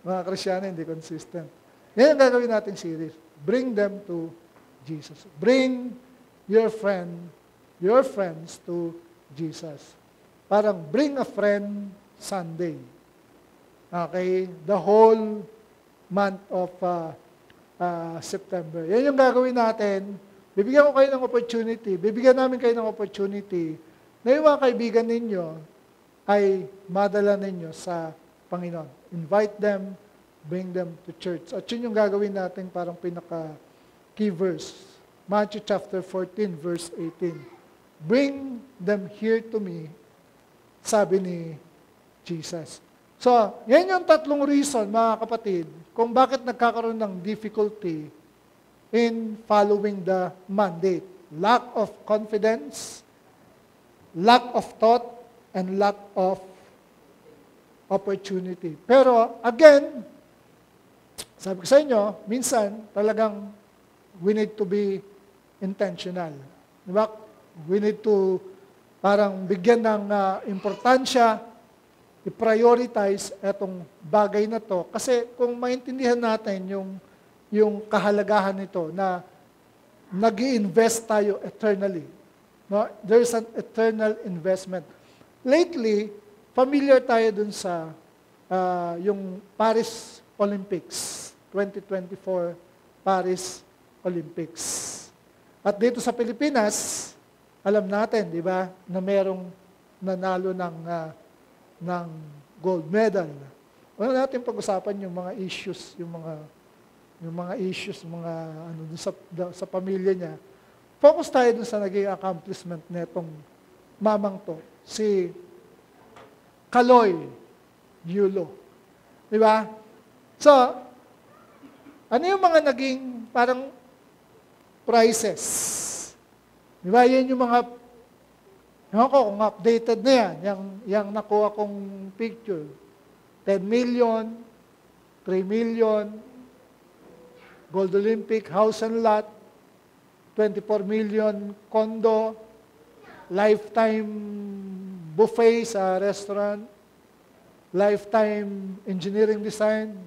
Mga Krisyano, hindi consistent. Yan yung gagawin natin series. Bring them to Jesus. Bring your friends to Jesus. Parang bring a friend Sunday. Okay? The whole month of September. Yan yung gagawin natin. Bibigyan ko kayo ng opportunity. Bibigyan namin kayo ng opportunity na yung mga kaibigan ninyo ay madala ninyo sa Panginoon. Invite them, bring them to church. At yun yung gagawin natin parang pinaka-key verse. Matthew chapter 14, verse 18. Bring them here to me, sabi ni Jesus. So, yan yung tatlong reason, mga kapatid, kung bakit nagkakaroon ng difficulty in following the mandate. Lack of confidence, lack of thought, and lack of opportunity. Pero, again, sabi ko sa inyo, minsan, talagang we need to be intentional. Diba? We need to parang bigyan ng importansya, i-prioritize itong bagay na to. Kasi kung maintindihan natin yung kahalagahan nito na nag-i-invest tayo eternally. No? There's an eternal investment. Lately, familiar tayo dun sa yung Paris Olympics, 2024 Paris Olympics. At dito sa Pilipinas, alam natin, di ba, na merong nanalo ng gold medal. Wala natin pag-usapan yung mga issues, yung mga ano sa pamilya niya. Focus tayo dun sa naging accomplishment netong mamang to, si Kaloy Yulo. Di ba? So, ano yung mga naging parang prizes? Di ba? Yan yung mga, kung updated na yan, yung nakuha kong picture. 10 million, 3 million, Gold Olympic, house and lot, 24 million condo, lifetime buffet sa restaurant, lifetime engineering design,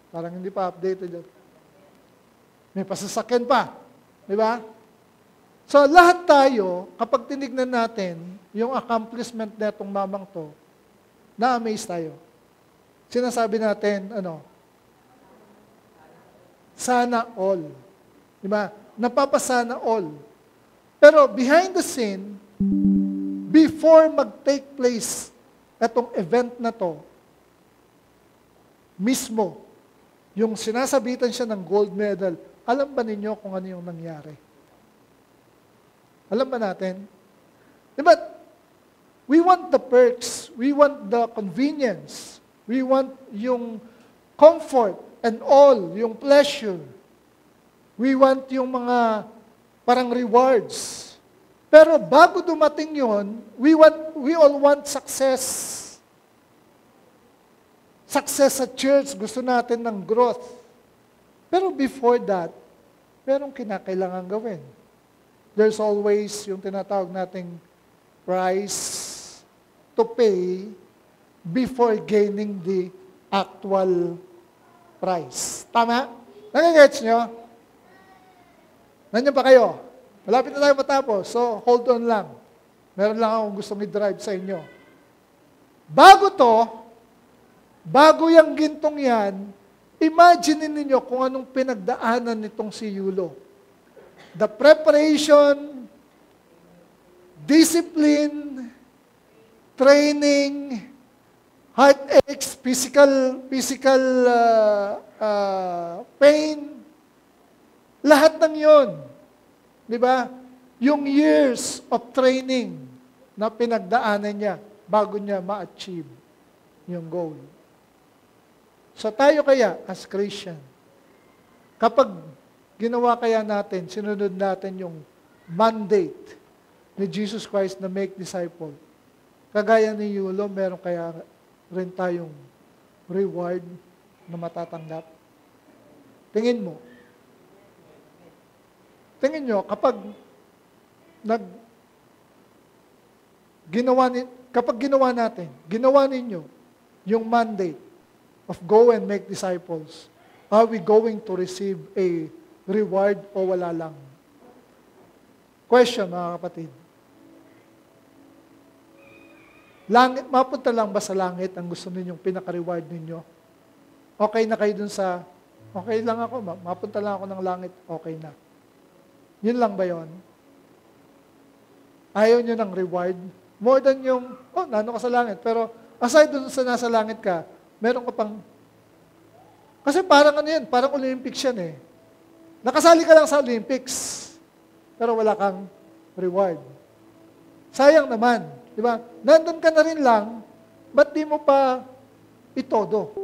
parang hindi pa updated yun. May pasasakyan pa. Di ba? So, lahat tayo, kapag tinignan natin yung accomplishment na itong mamang to, na-amaze tayo. Sinasabi natin, sana all. Di ba? Napapasana all. Pero behind the scene, before mag-take place itong event na to, mismo, yung sinasabitan siya ng gold medal, alam ba ninyo kung ano yung nangyari? Alam ba natin? Diba, we want the perks, we want the convenience, we want yung comfort and all, yung pleasure. We want yung mga parang rewards. Pero bago dumating yun, we all want success. Success sa church, gusto natin ng growth. Pero before that, merong kinakailangan gawin. There's always yung tinatawag nating price to pay before gaining the actual price. Tama? Nagigets nyo? Nandiyan pa kayo? Malapit na tayo matapos, so hold on lang. Meron lang akong gustong i-drive sa inyo. Bago yung gintong yan, imagine ninyo kung anong pinagdaanan nitong si Yulo. The preparation, discipline, training, heartaches, physical pain, lahat ng yon. Di ba? Yung years of training na pinagdaanan niya bago niya ma-achieve yung goal. So tayo kaya, as Christian, kapag ginawa kaya natin, sinunod natin yung mandate ni Jesus Christ na make disciple, kagaya ni Yulo, meron kaya rin tayong reward na matatanggap? Tingin nyo, kapag ginawa ninyo yung mandate of go and make disciples, are we going to receive a reward o wala lang? Question, mga kapatid. Mapunta lang ba sa langit ang gusto ninyong pinaka-reward ninyo? Okay na kayo dun sa, okay lang ako, mapunta lang ako ng langit, okay na. Yun lang ba yun? Ayaw nyo ng reward? More than yung, nano ka sa langit. Pero aside dun sa nasa langit ka, meron ka pang, kasi parang parang Olympics yan eh. Nakasali ka lang sa Olympics, pero wala kang reward. Sayang naman, di ba? Nandun ka na rin lang, ba't di mo pa itodo?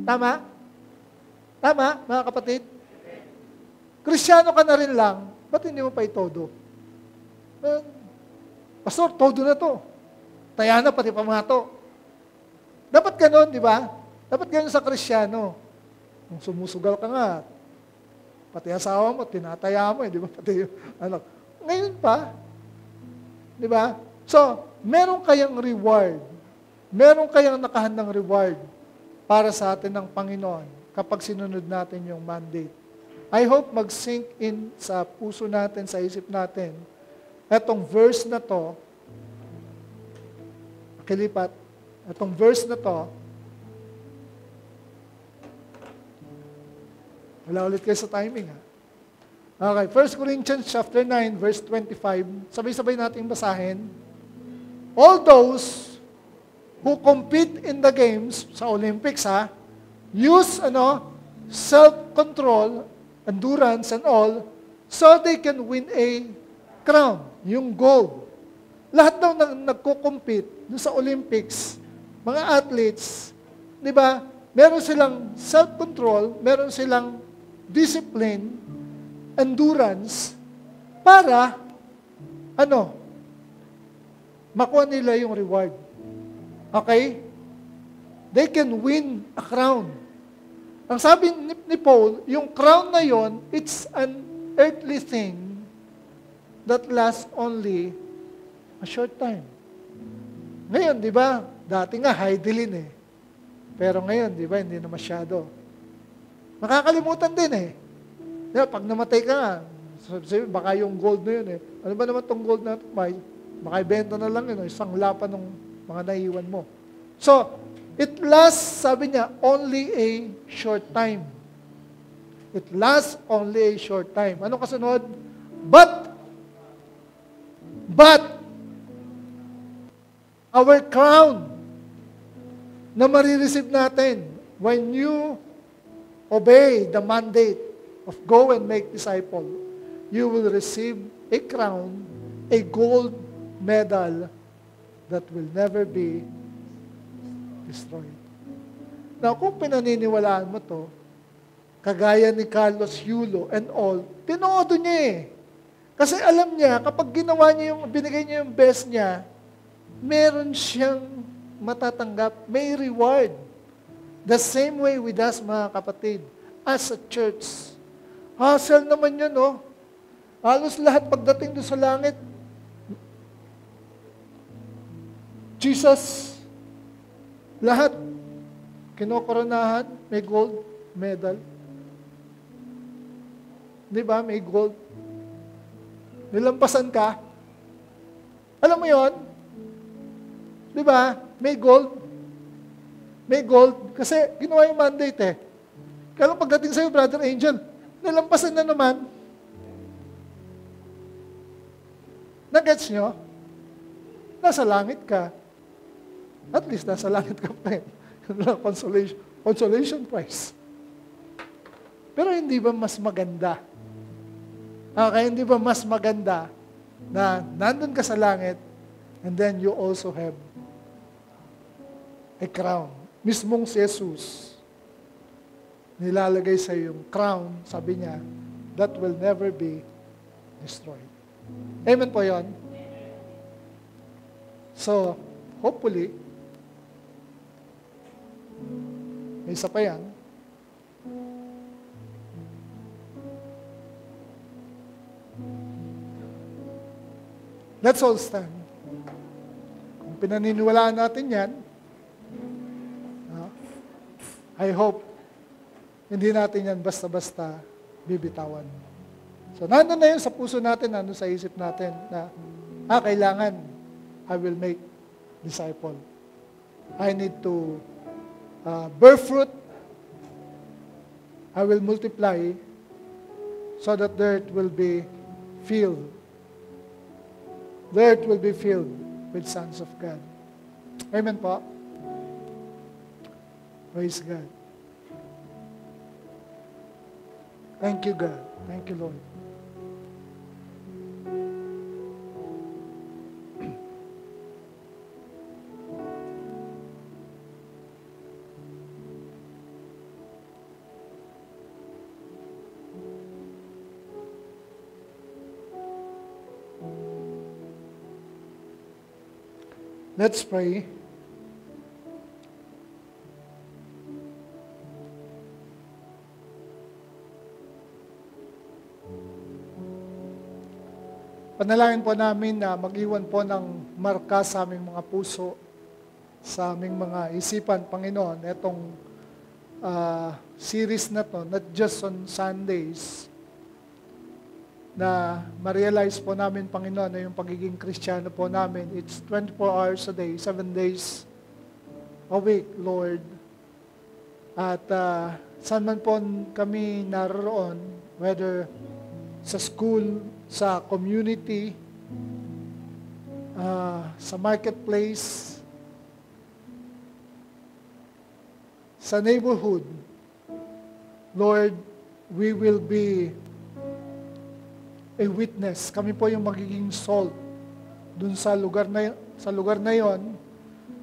Tama? Tama, mga kapatid? Kristyano ka na rin lang, ba't hindi mo pa itodo? Pastor, todo na to. Taya na, pati pamato. Dapat ganon, di ba? Dapat ganon sa Kristyano. Kung sumusugal ka nga, pati asawa mo, tinataya mo, di ba? Pati anak. Ngayon pa, di ba? So, meron kayang reward. Meron kayang nakahandang reward para sa atin ng Panginoon kapag sinunod natin yung mandate. I hope mag-sink in sa puso natin, sa isip natin, etong verse na to, kilipat, etong verse na to, wala ulit kayo sa timing, ha? Okay, 1 Corinthians chapter 9, verse 25, sabay-sabay natin basahin. All those who compete in the games, sa Olympics, ha, use, self-control, endurance and all, so they can win a crown, yung gold. Lahat daw nagko-compete sa Olympics, mga athletes, di ba, meron silang self-control, meron silang discipline, endurance, para, makuha nila yung reward. Okay? They can win a crown. Ang sabi ni Paul, yung crown na yon, it's an earthly thing that lasts only a short time. Ngayon, di ba, dati nga Heidelin eh. Pero ngayon, di ba, hindi na masyado. Makakalimutan din eh. Pag namatay ka nga, sabi, baka yung gold na yun eh. Ano ba naman tong gold na ito? Baka ibenta na lang yun, isang lapan ng mga naiwan mo. So, it lasts, sabi niya, only a short time. It lasts only a short time. Ano kasunod? But, our crown na marireceive natin when you obey the mandate of go and make disciple, you will receive a crown, a gold medal that will never be destroyed. Now, kung pinaniniwalaan mo to, kagaya ni Carlos Yulo and all, tinodo niya eh. Kasi alam niya, kapag ginawa niya binigay niya yung best niya, meron siyang matatanggap, may reward. The same way with us, mga kapatid, as a church. Hassle naman yun, no? Halos lahat pagdating doon sa langit, Jesus, lahat, kinokoronahan, may gold medal. Di ba? May gold. Nilampasan ka. Alam mo yon? Di ba? May gold. May gold. Kasi ginawa yung mandate eh. Kaya lang pagdating sa'yo, Brother Angel, nilampasan na naman. Nagets nyo? Nasa langit ka. At least nasa langit ka pa rin. Consolation prize. Pero hindi ba mas maganda? Okay, hindi ba mas maganda na nandun ka sa langit and then you also have a crown. Mismong si Jesus, nilalagay sa yung crown, sabi niya, that will never be destroyed. Amen po yun? So, hopefully, may isa pa yan. Let's all stand. Kung pinaniniwalaan natin yan, I hope hindi natin yan basta-basta bibitawan. So, nandun na yun sa puso natin, nandun sa isip natin na, kailangan, I will make disciple. I need to bear fruit. I will multiply so that the earth will be filled. The earth will be filled with sons of God. Amen po. Praise God. Thank you, God. Thank you, Lord. Let's pray. Panalangin po namin na mag-iwan po ng marka sa aming mga puso, sa aming mga isipan, Panginoon, itong series na to, not just on Sundays, na ma-realize po namin, Panginoon, na yung pagiging Kristiyano po namin, it's 24 hours a day, 7 days a week, Lord. At saan man po kami naroon, whether sa school, sa community, sa marketplace, sa neighborhood, Lord, we will be a witness. Kami po yung magiging salt dun sa lugar na yon,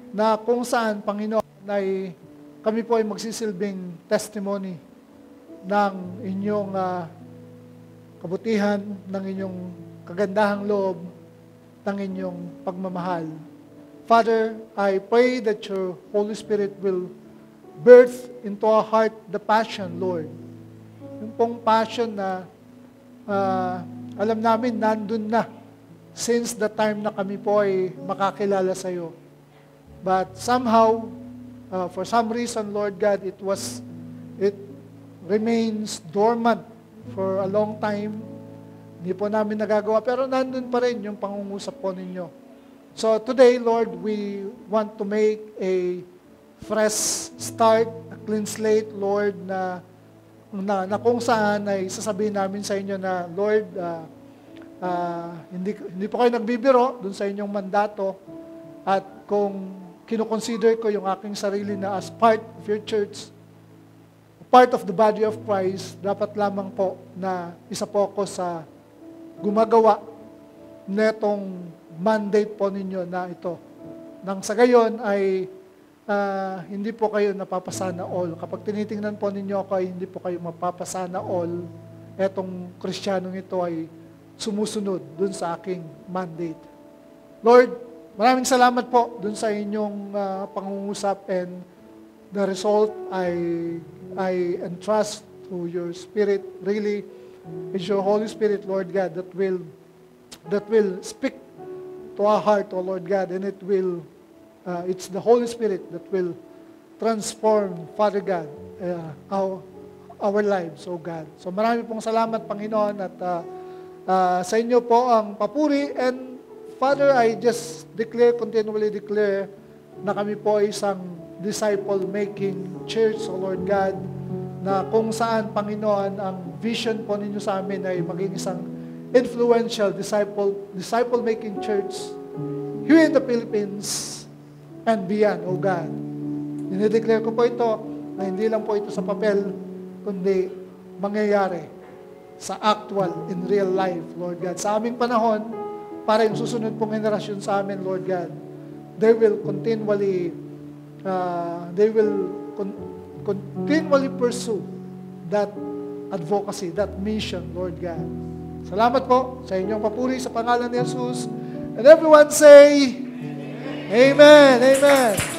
na kung saan, Panginoon, ay kami po ay magsisilbing testimony ng inyong kabutihan, ng inyong kagandahang loob, ng inyong pagmamahal. Father, I pray that your Holy Spirit will birth into our heart the passion, Lord. Yung pong passion na alam namin nandun na since the time na kami po ay makakilala sa iyo. But somehow, for some reason, Lord God, it remains dormant for a long time. Hindi po namin nagagawa, pero nandun pa rin yung pangungusap po ninyo. So today, Lord, we want to make a fresh start, a clean slate, Lord, na kung saan ay sasabihin namin sa inyo na, Lord, hindi po kayo nagbibiro dun sa inyong mandato, at kung kinoconsider ko yung aking sarili na as part of your church, part of the body of Christ, dapat lamang po na isa po ako sa gumagawa netong mandate po ninyo na ito. Nang sa gayon ay hindi po kayo napapasana all. Kapag tinitingnan po ninyo ako ay hindi po kayo mapapasana all, etong Kristiyanong ito ay sumusunod dun sa aking mandate. Lord, maraming salamat po dun sa inyong pangungusap, and the result I entrust to your Spirit. Really, it's your Holy Spirit, Lord God, that will speak to our heart, O Lord God, and it's the Holy Spirit that will transform, Father God, our lives, O God. So marami pong salamat, Panginoon, at sa inyo po ang papuri. And Father, I just continually declare na kami po ay isang disciple-making church, O Lord God, na kung saan, Panginoon, ang vision po ninyo sa amin ay maging isang influential disciple-making church here in the Philippines and beyond, O God. Dinideclare ko po ito na hindi lang po ito sa papel, kundi mangyayari sa actual, in real life, Lord God. Sa aming panahon, para yung susunod pong generasyon sa amin, Lord God, they will continually pursue that advocacy, that mission, Lord God. Salamat po sa inyong papuri sa pangalan ni Jesus. And everyone say, Amen. Amen.